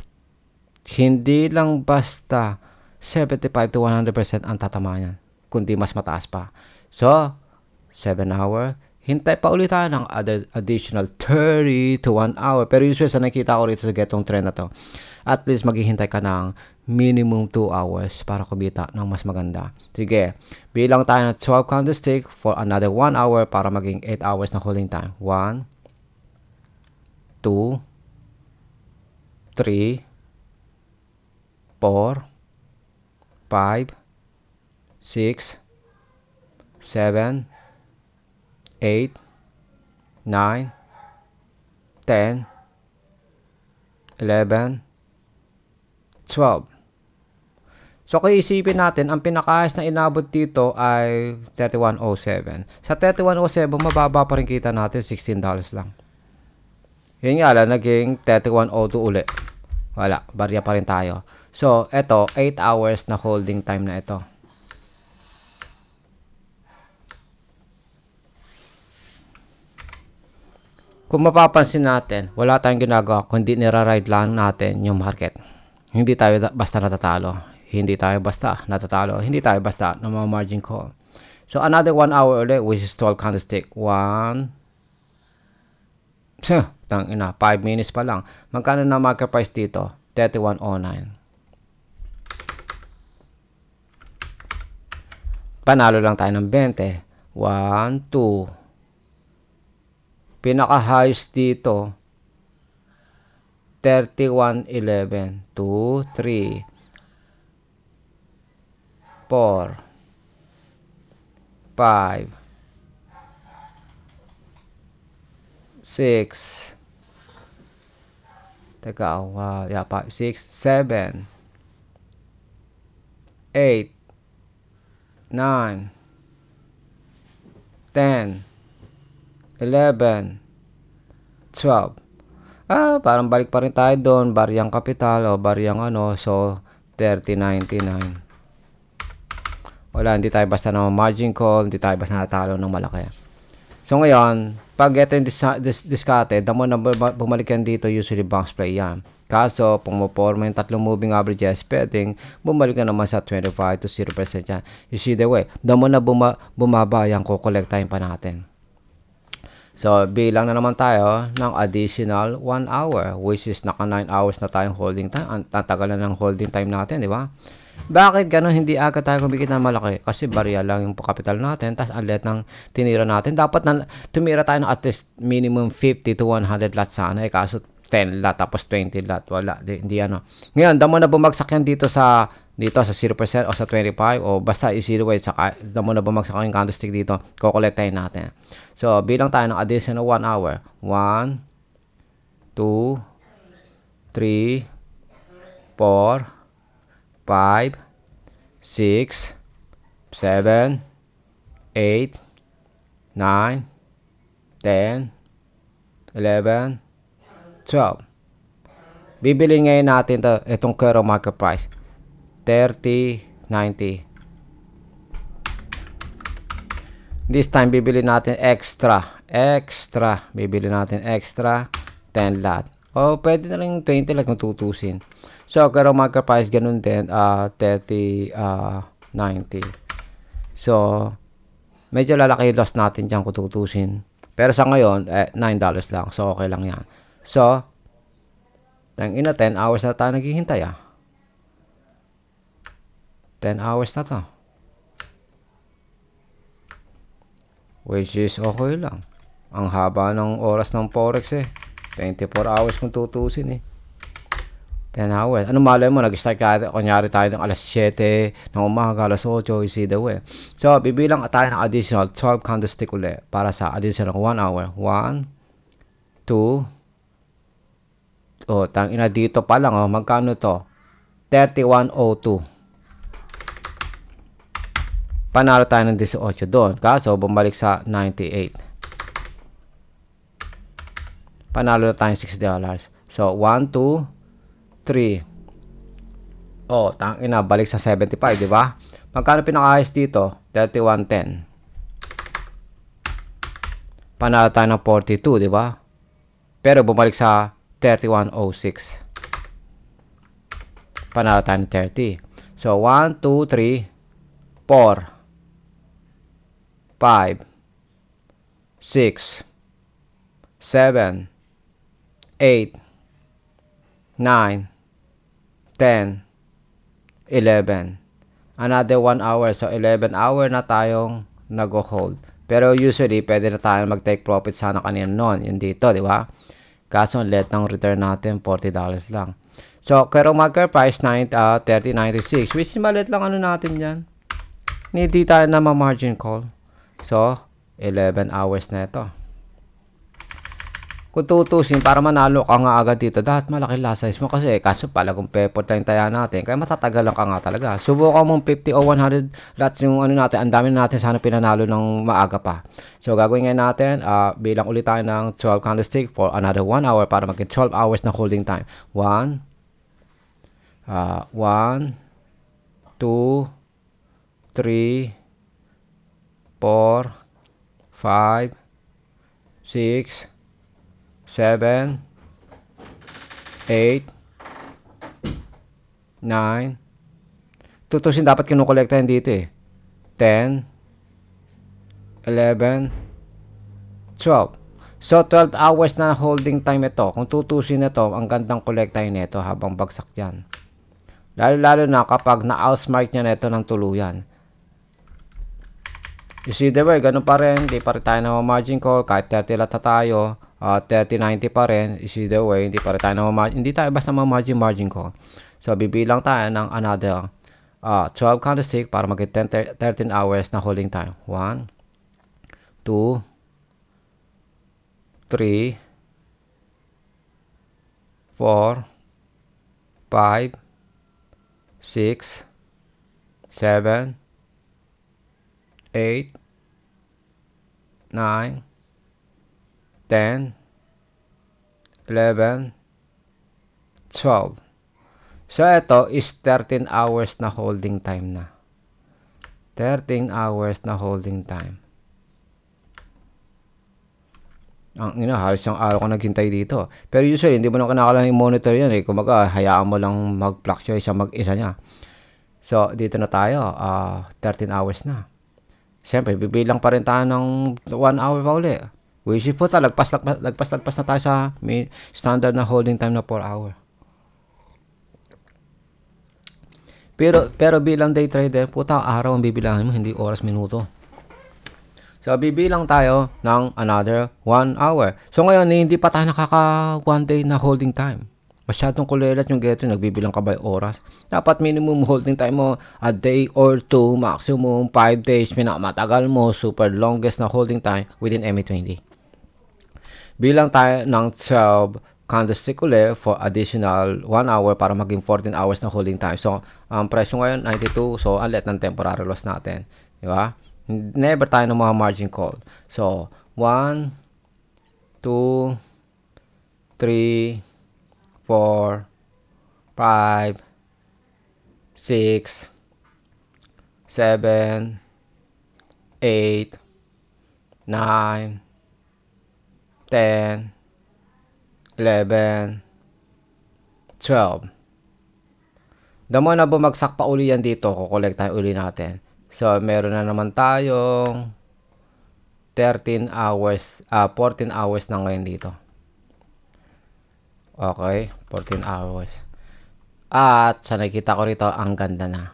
Speaker 1: hindi lang basta 75 to 100% ang tatama niyan, kundi mas mataas pa. So, 7 hour, hintay pa ulit tayo ng additional 30 to 1 hour. Pero usually sa nakita ko rito sa getong trend na to, at least maghihintay ka ng minimum 2 hours para kumita ng mas maganda. Sige, bilang tayo ng 12 candlestick for another 1 hour para maging 8 hours na holding time. 1, 2, 3, 4, 5, 6, 7, 8, 9, 10, 11, 12. So, kung isipin natin, ang pinakahayos na inabot dito ay 31.07. Sa 31.07, mababa pa rin kita natin, $16 lang. Yun nga lang, naging 31.02 ulit. Wala, barya pa rin tayo. So, ito, 8 hours na holding time na ito. Kung mapapansin natin, wala tayong ginagawa kundi nira-ride lang natin yung market. Hindi tayo basta natatalo. Hindi tayo basta natatalo. Hindi tayo basta na mga margin call. So, another 1 hour ulit, which is 12 candlestick. 1. Tangina, 5 minutes pa lang. Magkano na market price dito? 31.09. Panalo lang tayo ng 20. 1, 2. Pinaka-highest dito, 31.11. 2, 3, 4, 5, 6. Teka, 5, 6, 7, 8, 9, 10, 11, 12. Parang balik pa rin tayo doon. Bariyang kapital o bariyang ano. So, 30.99. Wala, hindi tayo basta na margin call. Hindi tayo basta natalo ng malaki. So, ngayon, pag ito yung diskarte, damo na bumalik yan dito, usually bounce play yan. Kaso, pumaporma yung tatlong moving averages, pwedeng bumalik na naman sa 25 to 0% yan. You see the way. Damo na bumaba yan, kukolektahin pa natin. So, bilang na naman tayo ng additional 1 hour, which is naka 9 hours na tayong holding time. Ang tatagal na ng holding time natin, di ba? Bakit ganun hindi agad tayo kumikita ng malaki? Kasi barya lang yung capital natin, tas ang liit ng tinira natin. Dapat na tumira tayo ng at least minimum 50 to 100 lot sana. Kaso 10 lot, tapos 20 lot. Wala, hindi ano. Ngayon, damo na bumagsak yan dito sa 0% o sa 25 o basta i-zero way, saka damo na bumagsak yung candlestick dito, kukolektahin natin. So, bilang tayo ng additional 1 hour. 1, 2, 3, 4, 5, 6, 7, 8, 9, 10, 11, 12. Bibili ngayon natin itong current market price. 30.90. This time, bibili natin extra. Bibili natin extra 10 lot. O, pwede na rin 20 lot kung tutusin. So, current market price, ganun din, 30.90. So, medyo lalaki loss natin dyan kung tutusin. Pero sa ngayon, $9 lang. So, okay lang yan. So, tangina, 10 hours na tayo naghihintay 10 hours na to. Which is okay lang. Ang haba ng oras ng Forex 24 hours kung tutusin 10 hours. Ano malay mo, nag-start ka, kunyari tayo ng alas 7 ng umaga, alas 8, you see the way. So, bibilang tayo ng additional 12 candlestick ulit para sa additional 1 hour. 1, 2, tangina dito pa lang, magkano to? 31.02. Panalo tayo ng 18 doon. Kaso, bumalik sa 98. Panalo na tayo ng $6. So, 1, 2, 3. Tangina, balik sa 75, di ba? Magkano pinaka-highest dito? 31.10. Panalo tayo ng 42, di ba? Pero bumalik sa 31.06. Panalo tayo ng 30. So, 1, 2, 3, 4. 5, 6, 7, 8, 9, 10, 11. Another 1 hour. So, 11 hour na tayong nag-hold. Pero usually, pwede na tayo mag-take profit sana kanina noon. Yun dito, di ba? Kaso, let ng return natin, $40 lang. So, pero market price 30.96. Which is maliit lang ano natin dyan. Hindi tayo na ma-margin call. So, 11 hours na ito. Kung tutusin, para manalo ka nga agad dito, dapat malaki lot size mo kasi kaso pala kung pepot lang tayo natin, kaya matatagalan ka nga talaga. Subukan mong 50 o 100 lots yung ano natin, ang dami natin sana pinanalo ng maaga pa. So, gagawin ngayon natin, bilang ulit tayo ng 12 candlestick for another 1 hour para maging 12 hours na holding time. 1, 1, 2, 3, 4, 5, 6, 7, 8, 9. Tutusin dapat kinukolektahin dito eh. 10, 11, 12. So, 12 hours na holding time ito. Kung tutusin ito, ang gandang kolektahin nito habang bagsak yan. Lalo na kapag na-outsmart niya na ito ng tuluyan. You see the way, ganun pa rin. Hindi pa rin tayo na margin call. Kahit 30 lot na tayo, 30-90 pa rin. You see the way, hindi pa rin tayo na margin. Hindi tayo basta margin call. So, bibilang tayo ng another 12 candlestick para maging 13 hours na holding time. 1, 2, 3, 4, 5, 6, 7, 8, 9, 10, 11, 12. So, ito is 13 hours na holding time na. 13 hours na holding time. Halos isang araw ko naghintay dito. Pero usually, hindi mo na kinakailangan i-monitor yan eh. Kumaga, hayaan mo lang mag-fluctuate siya mag-isa niya. So, dito na tayo. 13 hours na. Siyempre, bibilang pa rin tayo ng 1 hour pa uli. Which is po lagpas na tayo sa standard na holding time na 4 hour. Pero bilang day trader, puta, araw ang bibilangin mo, hindi oras, minuto. So, bibilang tayo ng another 1 hour. So, ngayon, hindi pa tayo nakaka 1 day na holding time. Masyadong kulelat yung geto, nagbibilang ka by oras. Dapat minimum holding time mo a day or 2, maximum 5 days, matagal mo, super longest na holding time within MA20. Bilang tayo ng 12 candlestick ulit for additional 1 hour para maging 14 hours na holding time. So, ang presyo ngayon, 92. So, ang liit ng temporary loss natin. Di ba? Never tayo ng mga margin call. So, 1, 2, 3, 4, 5, 6, 7, 8, 9, 10, 11, 12. Damo na bumagsak pa uli yan dito, kukolect tayo uli natin. So, meron na naman tayong 13 hours, 14 hours na ngayon dito. Okay, 14 hours. At sa nakikita ko rito, ang ganda na.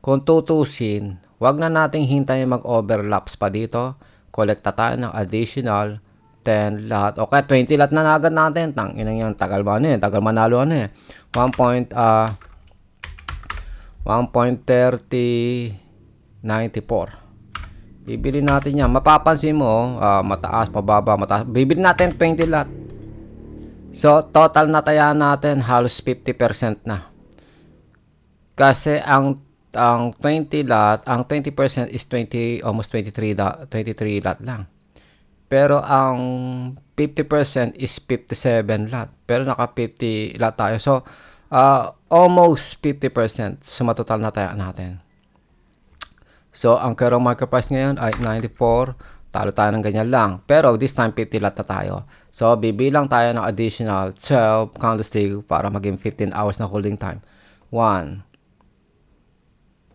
Speaker 1: Kung tutusin, wag na nating hintayin mag-overlaps pa dito. Kolekta tayo ng additional 10 lot. Okay, 20 lot na agad natin. Tanginang yan, tagal ba ano eh? Tagal manalo ano eh? 1.3094. Bibili natin yan. Mapapansin mo, mataas, pababa, mataas. Bibili natin 20 lot. So, total na taya natin halos 50% na. Kasi ang 20 lot, ang 20% is 20, almost 23 lot lang. Pero ang 50% is 57 lot. Pero naka 50 lot tayo. So, almost 50%. So, matotal na tayo natin. So, ang current market price ngayon ay 94. Talo tayo ng ganyan lang. Pero this time, 50 lot na tayo. So, bibilang tayo ng additional 12 candlestick para maging 15 hours na holding time. 1,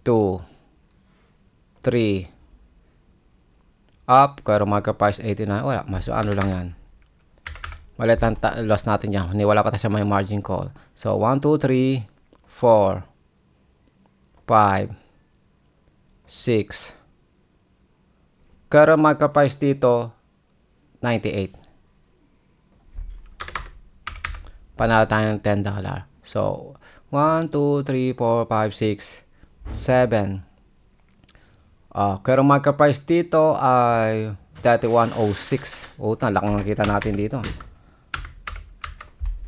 Speaker 1: 2, 3, up, current market price 89. Wala, mas ano lang yan. Malit ang loss natin yan. Wala pa tayo sa may margin call. So, 1, 2, 3, 4, 5, 6. Current market price dito, 98. Panalo tayo ng $10. So, 1, 2, 3, 4, 5, 6, 7. Current market price dito ay 3106. Laki ng kita natin dito.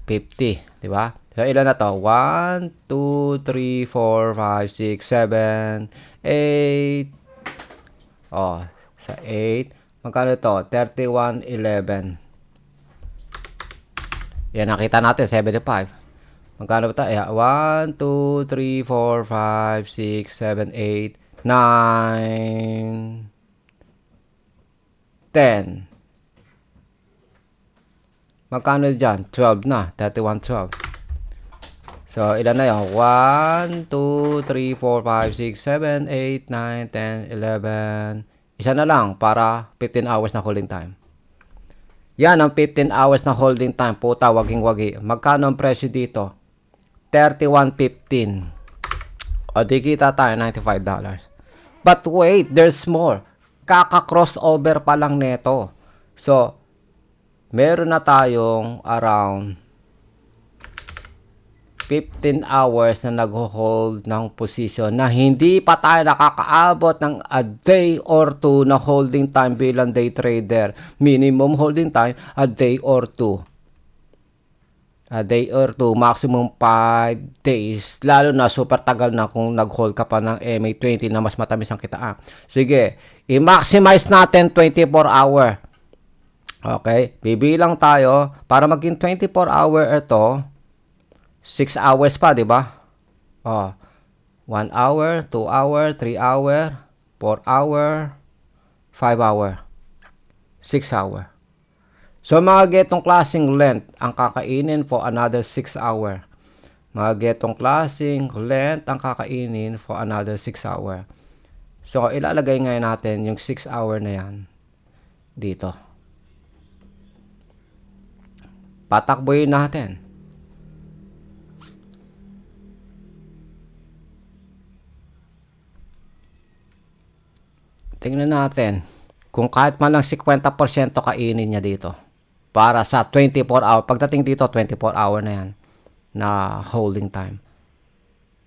Speaker 1: 50, di ba? So, ilan na to? 1, 2, 3, 4, 5, 6, 7, 8. Sa 8. Magkano to? 3111. Yan, nakita natin, 75. Magkano ba tayo? 1, 2, 3, 4, 5, 6, 7, 8, 9, 10. Magkano dyan? 12 na. 31, 12. So, ilan na yun? 1, 2, 3, 4, 5, 6, 7, 8, 9, 10, 11. Isa na lang para 15 hours na holding time. Yan ang 15 hours na holding time. Puta, waging-wagi. Magkano ang presyo dito? 31.15. O, di kita tayo, $95. But wait, there's more. Kaka-crossover pa lang neto. So, meron na tayong around 15 hours na nag-hold ng position na hindi pa tayo nakakaabot ng a day or two na holding time bilang day trader. Minimum holding time, a day or two. A day or two, maximum 5 days. Lalo na super tagal na kung nag-hold ka pa ng MA20 na mas matamis ang kitaan. Sige, i-maximize natin 24 hour. Okay, bibilang tayo para maging 24 hour ito. 6 hours pa, di ba? Oh, 1 hour, 2 hour, 3 hour, 4 hour, 5 hour, 6 hour. So, mga getong klaseng length ang kakainin for another 6 hour. Mga getong klaseng length ang kakainin for another 6 hour. So, ilalagay ngayon natin yung 6 hour na yan dito. Patakboyin natin. Tingnan natin kung kahit man lang 50% kainin niya dito para sa 24 hour. Pagdating dito, 24 hour na yan na holding time.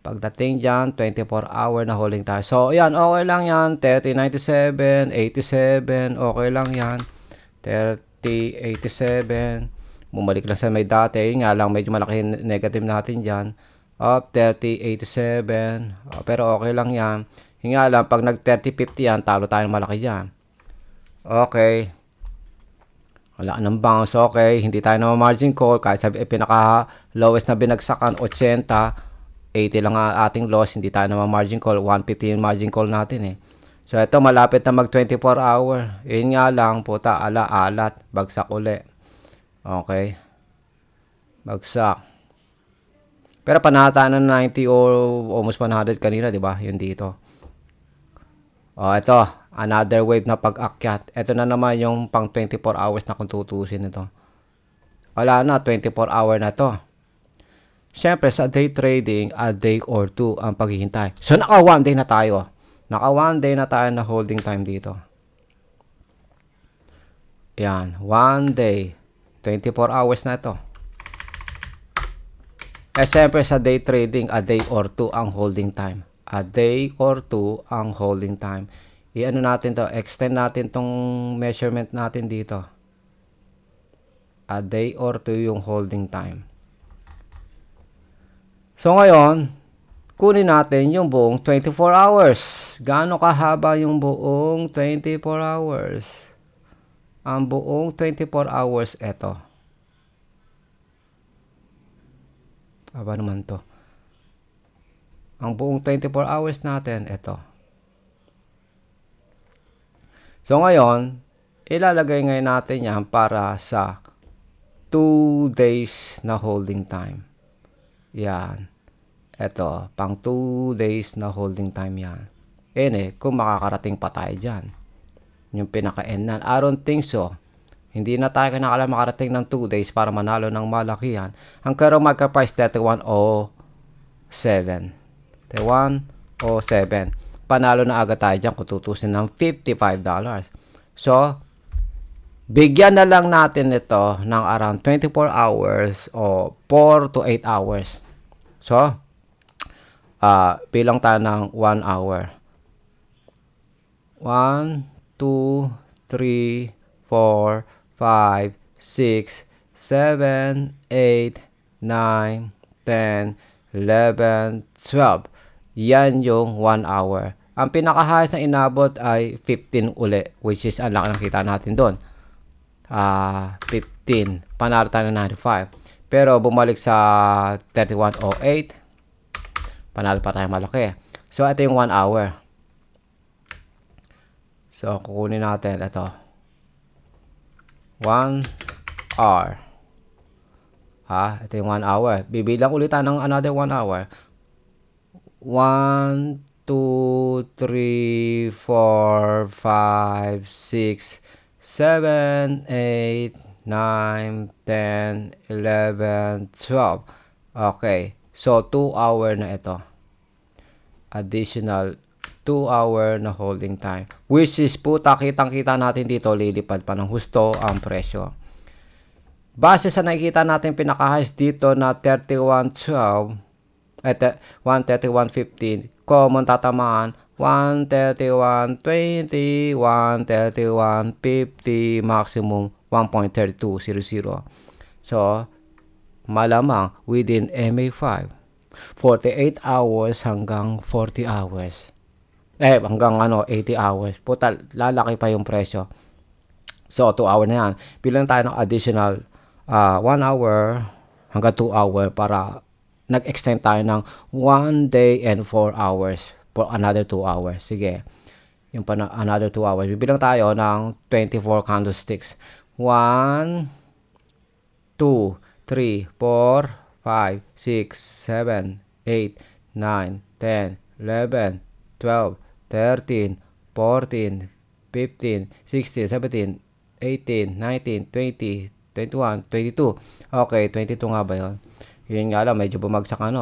Speaker 1: Pagdating dyan, 24 hour na holding time. So, yan, okay lang yan. 30.97, 87, okay lang yan. 30.87. Bumalik lang sa may dati. Yun nga lang, medyo malaki negative natin dyan. Up, 30.87. Pero okay lang yan. Yung nga lang, pag nag 30.50 yan, talo tayo malaki dyan. Okay. Wala ng bounce. Okay. Hindi tayo na margin call. Kahit sabi, pinaka lowest na binagsakan, 80. 80 lang ang ating loss. Hindi tayo na margin call. 150 yung margin call natin eh. So, ito malapit na mag 24 hour. Yun nga lang, puta, alat. Bagsak uli. Okay. Bagsak. Pero panataan na 90 or almost 100 kanina, di ba? Yun dito. Oh, ito, another wave na pag-akyat. Ito na naman yung pang 24 hours na kung tutusin ito. Wala na, 24 hour na to. Siyempre, sa day trading, a day or two ang paghihintay. So, naka 1 day na tayo. Naka 1 day na tayo na holding time dito. Yan, 1 day. 24 hours na ito. Eh, siyempre, sa day trading, a day or two ang holding time. A day or two ang holding time. I-ano natin to, extend natin tong measurement natin dito. A day or two yung holding time. So ngayon, kunin natin yung buong 24 hours. Gaano kahaba yung buong 24 hours? Ang buong 24 hours, eto. Aba naman to. Ang buong 24 hours natin, ito. So, ngayon, ilalagay ngayon natin yan para sa 2 days na holding time. Yan. Ito, pang 2 days na holding time yan. Kung makakarating pa tayo dyan. Yung pinaka-end na. I don't think so. Hindi na tayo kinakala makarating ng 2 days para manalo ng malakihan. Ang current market price, 31.07. 107. Panalo na agad tayo dyan kung tutusin ng $55. So, bigyan na lang natin ito ng around 24 hours o 4 to 8 hours. So, bilang tayo ng 1 hour. 1, 2, 3, 4, 5, 6, 7, 8, 9, 10, 11, 12. Yan yung 1 hour. Ang pinaka-highest na inabot ay 15 uli, which is ang laki ng kita natin doon. 15. Panalo tayo ng 95. Pero bumalik sa 3108. Panalo pa tayo malaki. So, ito yung 1 hour. So, kukunin natin ito. 1 hour. Ito yung 1 hour. Bibilang ulit tayo ng another 1 hour. 1, 2, 3, 4, 5, 6, 7, 8, 9, 10, 11, 12. Okay. So, 2 hour na ito. Additional 2 hour na holding time. Which is, puta, kitang-kita natin dito, lilipad pa ng husto ang presyo. Base sa nakikita natin pinaka-highs dito na 31.12, 131.15, common tatamaan, 131.20, 131.50, maximum 1.3200. So, malamang within MA5, 48 hours hanggang 40 hours. Hanggang 80 hours. Puta, lalaki pa yung presyo. So, 2 hour na yan. Bilang tayo ng additional 1 hour hanggang 2 hour para nag-extend tayo ng 1 day and 4 hours for another 2 hours. Sige. Yung pa na another 2 hours. Bibilang tayo ng 24 candlesticks. 1, 2, 3, 4, 5, 6, 7, 8, 9, 10, 11, 12, 13, 14, 15, 16, 17, 18, 19, 20, 21, 22. Okay, 22 nga ba yun? Yun nga lang, medyo bumagsak 1,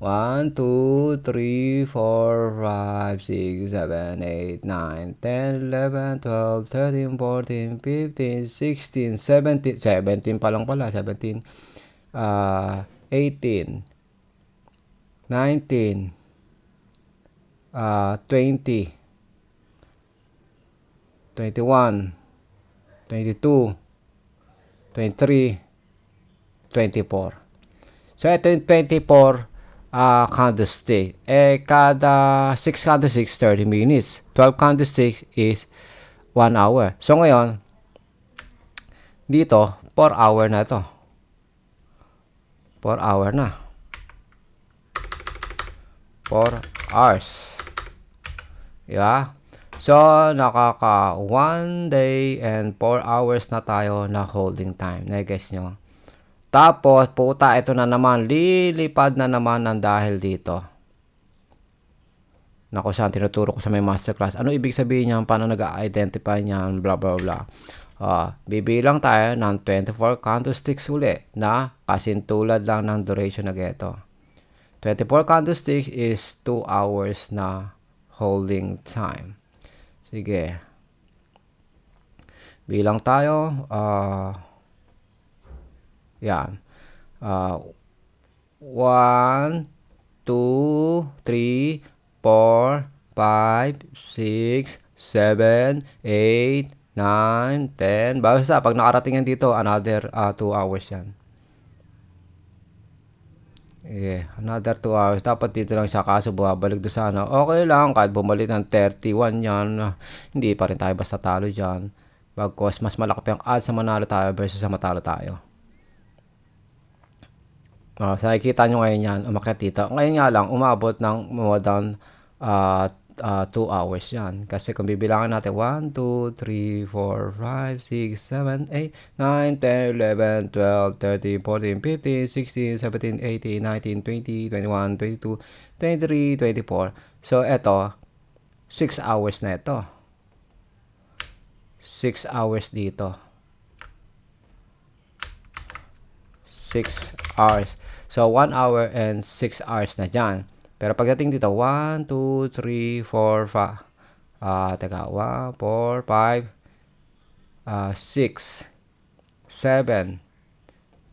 Speaker 1: 2, 3, 4, 5, 6, 7, 8, 9, 10, 11, 12, 13, 14, 15, 16, 17, 17 pa lang pala, 17, 18, 19, 20, 21, 22, 23, 24. So, ito yung 24 candlestick. Kada 6 candlesticks, 30 minutes. 12 candlesticks is 1 hour. So, ngayon, dito, 4 hour na ito. 4 hour na. 4 hours. Yeah. So, nakaka 1 day and 4 hours na tayo na holding time. Na-guess nyo? Tapos, puta, ito na naman. Lilipad na naman ng dahil dito. Naku, saan tinuturo ko sa may masterclass. Ano ibig sabihin niyan? Paano nag-identify niyan? Blah, blah, blah. Bibilang tayo ng 24 candlesticks uli na kasintulad lang ng duration na geto. 24 candlesticks is 2 hours na holding time. Sige. Bilang tayo. Yan. 1, 2, 3, 4, 5, 6, 7, 8, 9, 10. Basta, pag nakarating yan dito, another 2 hours yan. Yeah, another 2 hours. Dapat dito lang siya, kaso bumabalik doon sa okay lang, kahit bumalik ng 31 yan. Hindi pa rin tayo basta talo dyan. Bagkos, mas malaki pa yung odds sa manalo tayo versus sa matalo tayo. So, nakikita nyo ngayon yan, umakyat dito. Ngayon nga lang, umabot ng more than 2 hours yan. Kasi kung bibilangan natin, 1, 2, 3, 4, 5, 6, 7, 8, 9, 10, 11, 12, 13, 14, 15, 16, 17, 18, 19, 20, 21, 22, 23, 24. So, eto, 6 hours na ito. 6 hours dito. 6 hours. So, 1 hour and 6 hours na dyan. Pero pagdating dito, 1, 2, 3, 4, 5. Teka, 1, 4, 5, 6, 7,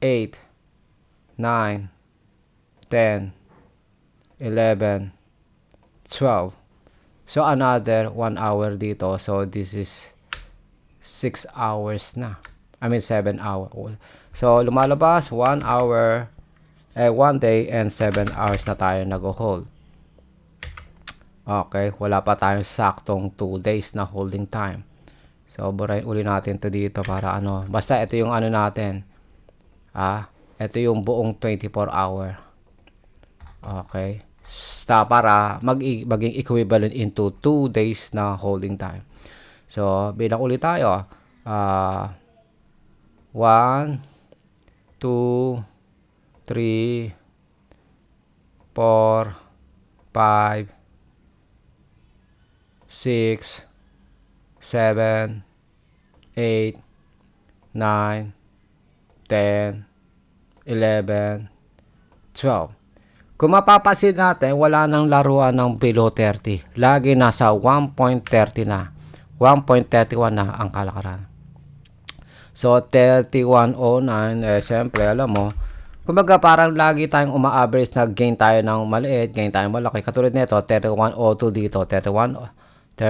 Speaker 1: 8, 9, 10, 11, 12. So, another 1 hour dito. So, this is 6 hours na. I mean, 7 hours. So, lumalabas, 1 hour, 1 day and 7 hours na tayo nag-hold. Okay, wala pa tayong saktong 2 days na holding time. So, burahin uli natin to dito para basta ito yung natin. Ito yung buong 24 hour. Okay. Para maging equivalent into 2 days na holding time. So, bilang ulit tayo. 1, 2, 3, 4, 5, 6, 7, 8, 9, 10, 11, 12. Kung mapapasin natin, wala nang laruan ng below 30. Lagi nasa 1.30 na. 1.31 na ang kalakaran. So, 3109, syempre, alam mo, kumbaga parang lagi tayong uma-average na gain tayo ng maliit, gain tayo ng malaki. Katulad nito, 3102 dito, 3102.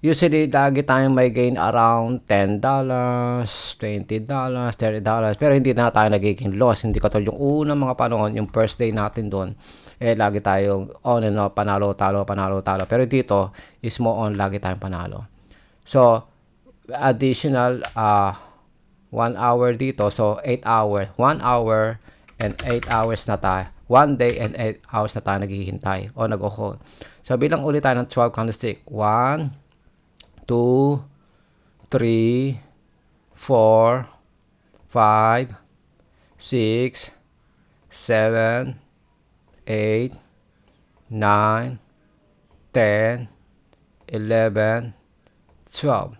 Speaker 1: Usually, lagi tayong may gain around $10, $20, $30. Pero hindi na tayo nagiging loss. Hindi katulad yung unang mga panahon, yung first day natin doon. Lagi tayong on and off, panalo, talo, panalo, talo. Pero dito, is more on, lagi tayong panalo. So, additional 1 hour dito. So, 8 hours. 1 hour and 8 hours na tayo. 1 day and 8 hours na tayo naghihintay o nag-hold. So, bilang ulit tayo ng 12 candlestick. 1, 2, 3, 4, 5, 6, 7, 8, 9, 10, 11, 12.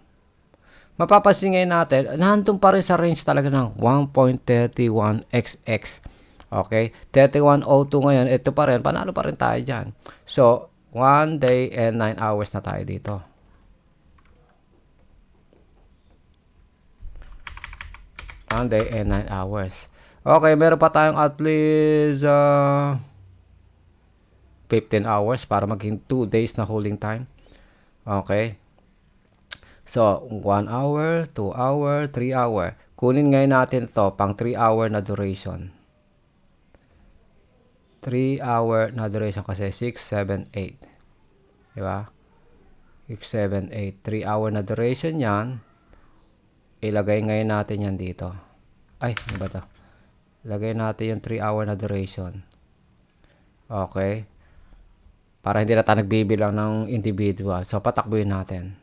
Speaker 1: Mapapansin ngayon natin, nandun pa rin sa range talaga ng 1.31xx. Okay? 3102 ngayon, ito pa rin, panalo pa rin tayo dyan. So, 1 day and 9 hours na tayo dito. One day and 9 hours. Okay, meron pa tayong at least 15 hours para maging 2 days na holding time. Okay. So, 1 hour, 2 hour, 3 hour. Kunin ngayon natin to pang 3 hour na duration. 3 hour na duration kasi 6, 7, 8. Diba? 6, 7, 8. 3 hour na duration yan. Ilagay ngayon natin yan dito. Ay, ano ba ito? Ilagay natin yung 3 hour na duration. Okay. Para hindi na tayo nagbibilang ng individual. So, patakbuhin natin.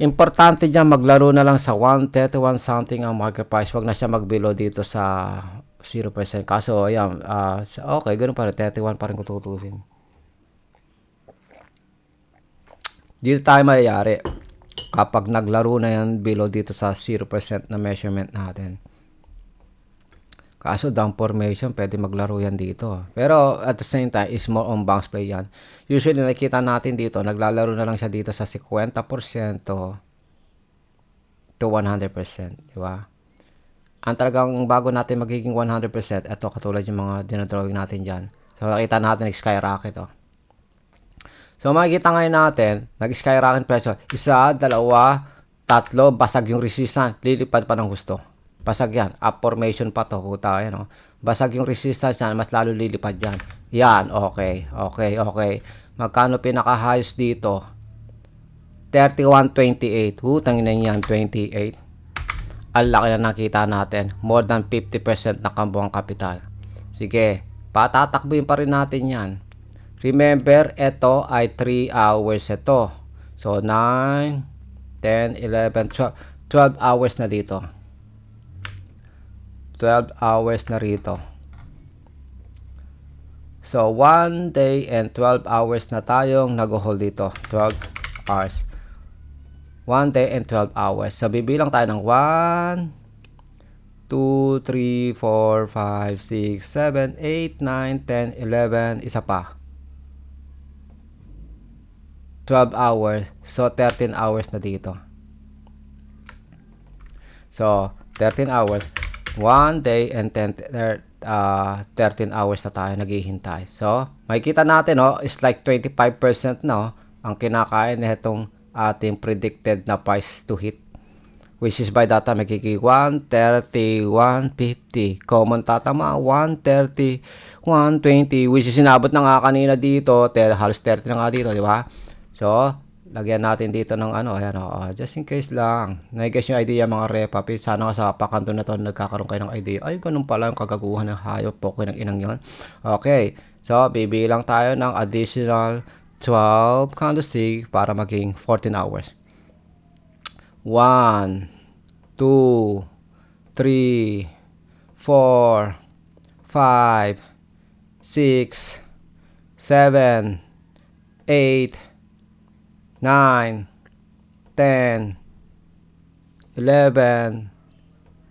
Speaker 1: Importante dyan, maglaro na lang sa 131 something ang market price. Huwag na siya mag-below dito sa 0%. Kaso, ayan, okay, ganun pa rin. 31 pa rin kung tutusin. Dito tayo mayayari kapag naglaro na yan below dito sa 0% na measurement natin. Kaso down formation, pwede maglaro yan dito. Pero at the same time, is more on bounce play yan. Usually, nakikita natin dito, naglalaro na lang siya dito sa 50% to 100%. Diba? Ang talagang bago natin magiging 100%, ito katulad yung mga dinadrawing natin dyan. So, nakita natin, nag-skyrocket to. So, makikita ngayon natin, nag-skyrocket presyo. 1, 2, 3, basag yung resistance. Lilipad pa ng gusto. Basag yan. Up formation pa to. Puta, yan, oh. Basag yung resistance yan, mas lalo lilipad yan. Yan, okay. Okay, okay. Magkano pinaka-highest dito? 31.28. Tangin na yan, 28. Ang laki na nakita natin. More than 50% na kambuang kapital. Sige, patatakbuhin pa rin natin yan. Remember, ito ay 3 hours ito. So, 9, 10, 11, 12 hours na dito. 12 hours na rito. So, 1 day and 12 hours na tayong nag-hold dito. 12 hours. 1 day and 12 hours. So, bibilang tayo ng 1, 2, 3, 4, 5, 6, 7, 8, 9, 10, 11. Isa pa. 12 hours. So, 13 hours na dito. So, 13 hours. 1 day and 13 hours na tayo naghihintay. So, makikita natin, is like 25% na, ang kinakain na itong ating predicted na price to hit. Which is by data, magiging 130, 150. Common tatama, 130, 120. Which is sinabot na nga kanina dito. Halos 30 na nga dito, di ba? So, Lagyan natin dito ng ano, ayan o, just in case lang. Nai-guess yung idea mga repa. Sana nga sa pakanto na to nagkakaroon kayo ng idea. Ay, ganun pala yung kagaguhan ng hayop. Okay ng inang yon. Okay, so bibilang tayo ng additional 12 candlestick para maging 14 hours. 1, 2, 3, 4, 5, 6, 7, 8, 9, 10, 11,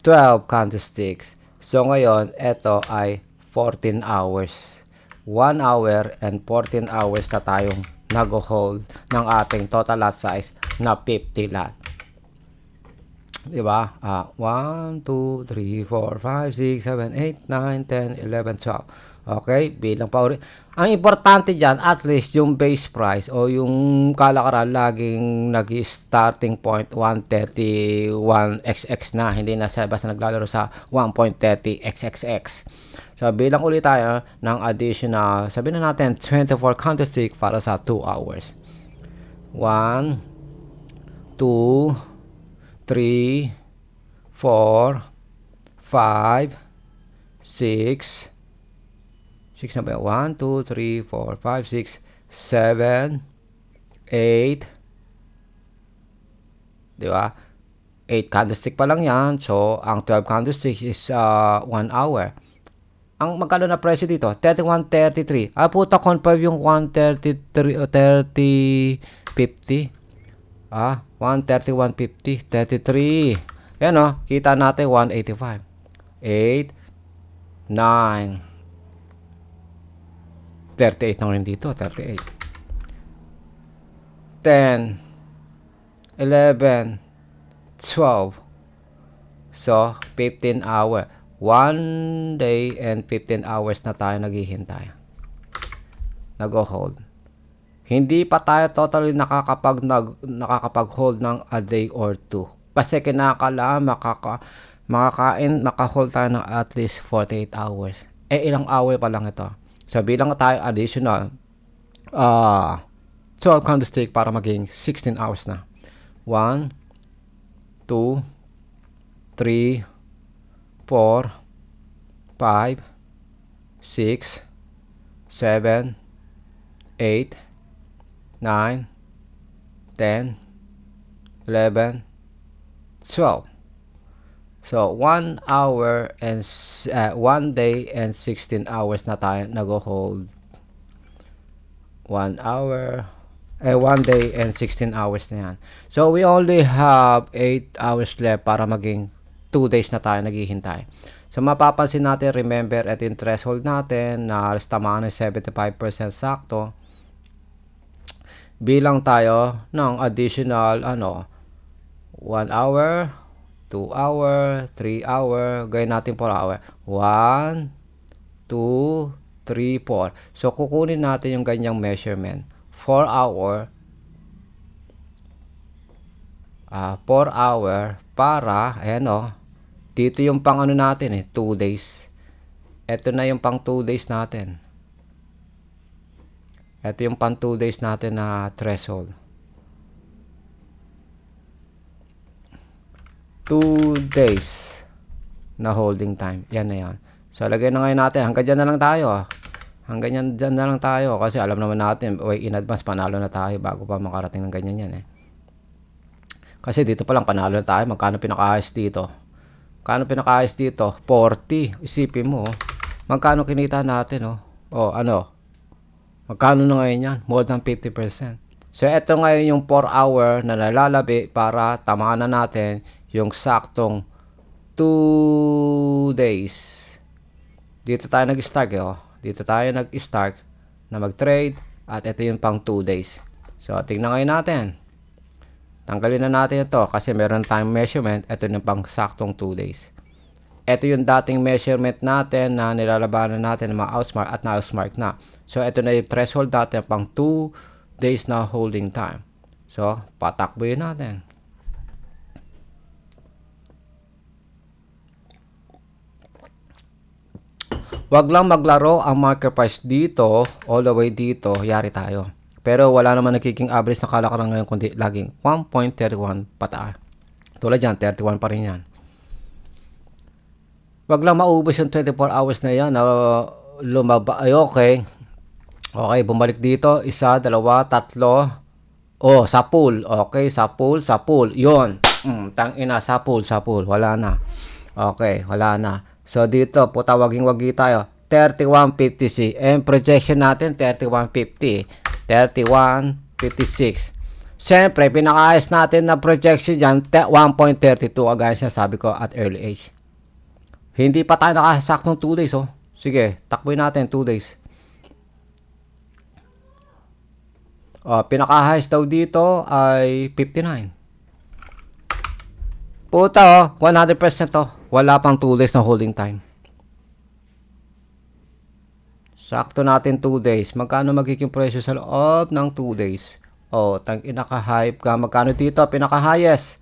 Speaker 1: 12 candlesticks. So ngayon, ito ay 14 hours. 1 hour and 14 hours na tayong nag-hold ng ating total lot size na 50 lot. Diba? 1, 2, 3, 4, 5, 6, 7, 8, 9, 10, 11, 12. Okay? Bilang pa ulit. Ang importante dyan, at least yung base price o yung kalakaran laging nag-starting point 131xx na. Hindi na basta naglalaro sa 1.30xxx. So, bilang ulit tayo ng additional, sabihin na natin 24 candlestick para sa 2 hours. 1, 2, 3, 4, 5, 6, 6 na ba? 1, 2, 3, 4, 5, 6, 7, 8, di ba? 8 candlestick pa lang yan. So, ang 12 candlestick is 1 hour. Ang magkano na presyo dito? 31.33. Puta, confirm yung 133 o 30.50. 131.50, 33. Yan o, kita natin 185. 8, 9, 38 na rin dito, 38. 10, 11, 12. So, 15 hour. 1 day and 15 hours na tayo naghihintay. Nag-hold. Hindi pa tayo totally nakakapag-hold ng a day or two. Kasi kinakailangan maka-hold tayo ng at least 48 hours. Ilang hour pa lang ito. So, bilang tayo additional 12 candlestick para maging 16 hours na. 1, 2, 3, 4, 5, 6, 7, 8, 9, 10, 11, 12. So, 1 hour and 1 day and 16 hours na tayo nag-hold. 1 hour, 1 day and 16 hours na yan. So, we only have 8 hours left para maging 2 days na tayo naghihintay. So, mapapansin natin, remember, at yung threshold natin na tamaan ng 75% sakto. Bilang tayo ng additional 1 hour, 2 hour, 3 hour, gawin natin 4 hour. 1, 2, 3, 4. So, kukunin natin yung ganyang measurement. 4 hour, 4 hour para, ayan dito yung pang natin 2 days. Ito na yung pang 2 days natin. Ito yung pang 2 days natin na threshold. 2 days na holding time. Yan na yan. So, lagay na ngayon natin. Hanggang dyan na lang tayo. Hanggang dyan na lang tayo. Kasi alam naman natin, in advance, panalo na tayo bago pa makarating ng ganyan yan Kasi dito pa lang panalo na tayo. Magkano pinaka-highest dito? Magkano pinaka-highest dito? 40. Isipin mo. Magkano kinita natin magkano na ngayon yan? More than 50%. So, ito ngayon yung 4 hour na nalalabi para tamaan na natin yung saktong 2 days. Dito tayo nag-start Dito tayo nag-start na mag-trade at ito yung pang 2 days. So, tingnan ngayon natin. Tanggalin na natin ito kasi meron time measurement. Ito yung pang saktong 2 days. Ito yung dating measurement natin na nilalabanan natin ng mga outsmart at na-outsmart na. So, ito na yung threshold natin pang 2 days na holding time. So, patakboyin natin. Wag lang maglaro ang market price dito, all the way dito, yari tayo. Pero wala naman nagiging average na kalakaran ngayon kundi laging 1.31 pataas. Tulad yan, 31 pa rin yan. Wag lang maubos yung 24 hours na yan. Lumaba. Ay, okay. Okay, bumalik dito. Isa, dalawa, tatlo. Oh, sa pool. Okay, sa pool. Yun. Tangina, sa pool. Wala na. Okay, wala na. So, dito, puta, waging-wagi tayo. 31.50C. And projection natin, 31.50. 31.56. Siyempre, pinakaayos natin na projection dyan, 1.32. Agad siya sabi ko at early age. Hindi pa tayo nakasaktong 2 days, oh. Sige, takboy natin 2 days. Pinaka-highest daw dito ay 59. Puta, 100% to. Wala pang 2 days na holding time. Sakto natin 2 days. Magkano magiging presyo sa loob ng 2 days? Pinaka-hype ka. Magkano dito? Pinaka-highest.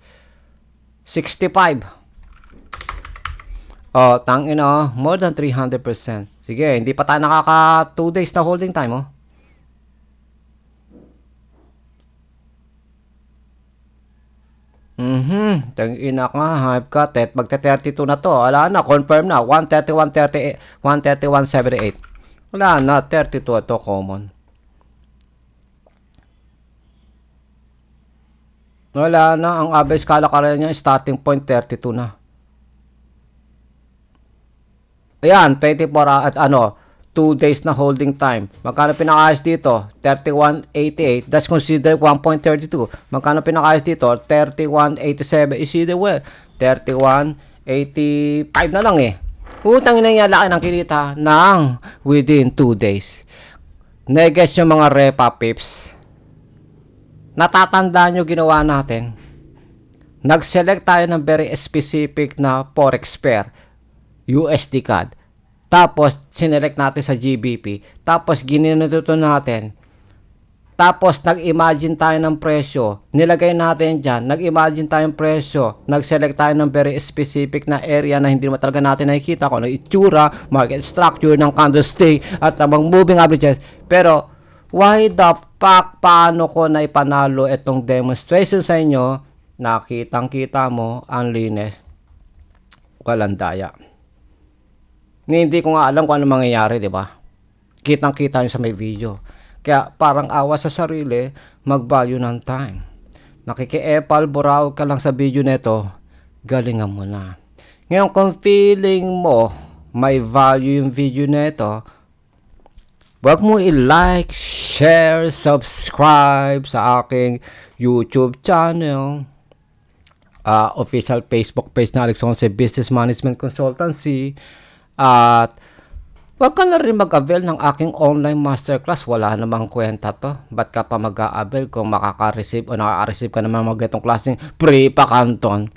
Speaker 1: 65. More than 300%. Sige, hindi pa tayo nakaka 2 days na holding time, oh. Tangina ka, hype ka. Magte-32 na to. Wala na, confirm na. 131.38. 131.78. Wala na, 32 ito, common. Wala na, ang average kalakaran niya, starting point 32 na. Ayan, 24 at 2 days na holding time. Magkano pinakaayos dito? 31.88. That's considered 1.32. Magkano pinakaayos dito? 31.87. Is either way. 31.85 na lang eh. Utang na niya laki ng kinita ng within 2 days. Neges yung mga repa pips. Natatandaan nyo ginawa natin. Nag-select tayo ng very specific na forex pair. USD CAD. Tapos, sinelect natin sa GBP. Tapos, gininituto natin. Tapos, nag-imagine tayo ng presyo. Nilagay natin dyan. Nag-imagine tayo ng presyo. Nag-select tayo ng very specific na area na hindi naman talaga natin nakikita kung ano itsura, market structure ng candlestick, at ang moving averages. Pero, why the fuck, paano ko na ipanalo itong demonstration sa inyo? Nakitang-kita mo ang linis. Walang daya. Hindi ko nga alam kung ano mangyayari, di ba? Kitang-kita nyo sa may video. Kaya parang awa sa sarili, mag-value ng time. Nakiki-epal, buraw ka lang sa video neto, galingan mo na. Ngayon, kung feeling mo may value yung video neto, wag mo i-like, share, subscribe sa aking YouTube channel, official Facebook page na Alex Once Business Management Consultancy, at wag ka na rin mag-avail ng aking online masterclass. Wala namang kwenta to. Ba't ka pa mag-a-avail kung makaka-receive o nakaka-receive ka naman mag-getong klaseng free pa kanton?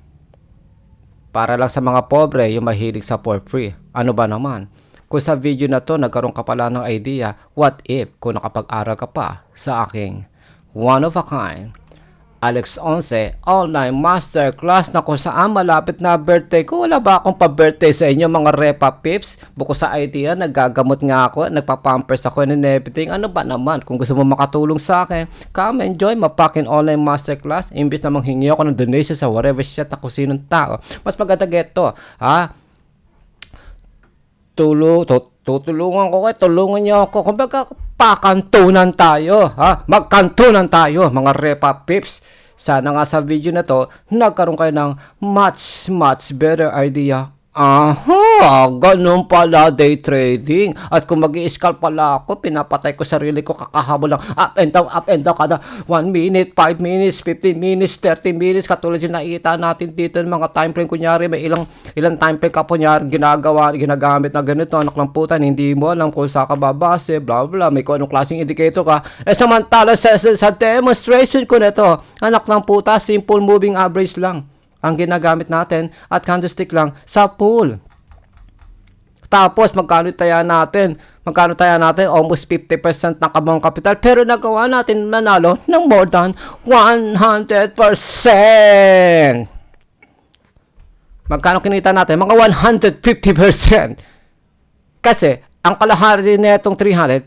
Speaker 1: Para lang sa mga pobre, yung mahilig sa for free. Ano ba naman? Kung sa video na to, nagkaroon ka pala ng idea, what if kung nakapag-aral ka pa sa aking one of a kind Alex Once online masterclass na kung saan malapit na birthday ko. Wala ba akong pa-birthday sa inyo mga repa pips? Bukod sa idea, naggagamot nga ako, nagpapampers ako and everything. Ano ba naman? Kung gusto mo makatulong sa akin, come enjoy my fucking online masterclass. Imbis na manghingi ako ng donation sa whatever shit na kung sinong tao. Mas maganda geto, ha? Tutulungan ko kayo, tulungan niyo ako. Kumbaga, pakantunan tayo, ha? Magkantunan tayo, mga repa pips. Sana nga sa video na to, nagkaroon kayo ng much better idea. Aha, ganun pala day trading. At kung mag-i-scalp pala ako, pinapatay ko sarili ko, kakahabol lang up and down kada 1 minute, 5 minutes, 15 minutes, 30 minutes. Katulad yung nakikita natin dito ng mga time frame. Kunyari, may ilang time frame ka po kunyari ginagamit na ganito. Anak ng putan, hindi mo alam kung saan ka babase, blah blah, may kung anong klaseng indicator ka. Samantala sa demonstration ko nito, anak ng puta, simple moving average lang ang ginagamit natin at candlestick lang sa pool. Tapos magkano taya natin? Almost 50% ng kabang kapital, pero nagawa natin manalo ng more than 100%. Magkano kinita natin? Mga 150%. Kasi ang kalahari nitong 300,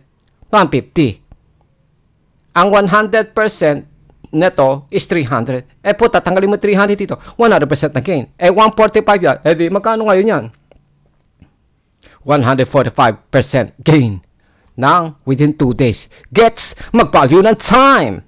Speaker 1: 150. Ang 100% neto is 300. Po, tatanggalin mo 300 dito. 100% na gain. 145 yan. Di, magkano ngayon yan? 145% gain ng within 2 days. Gets, mag-value ng time.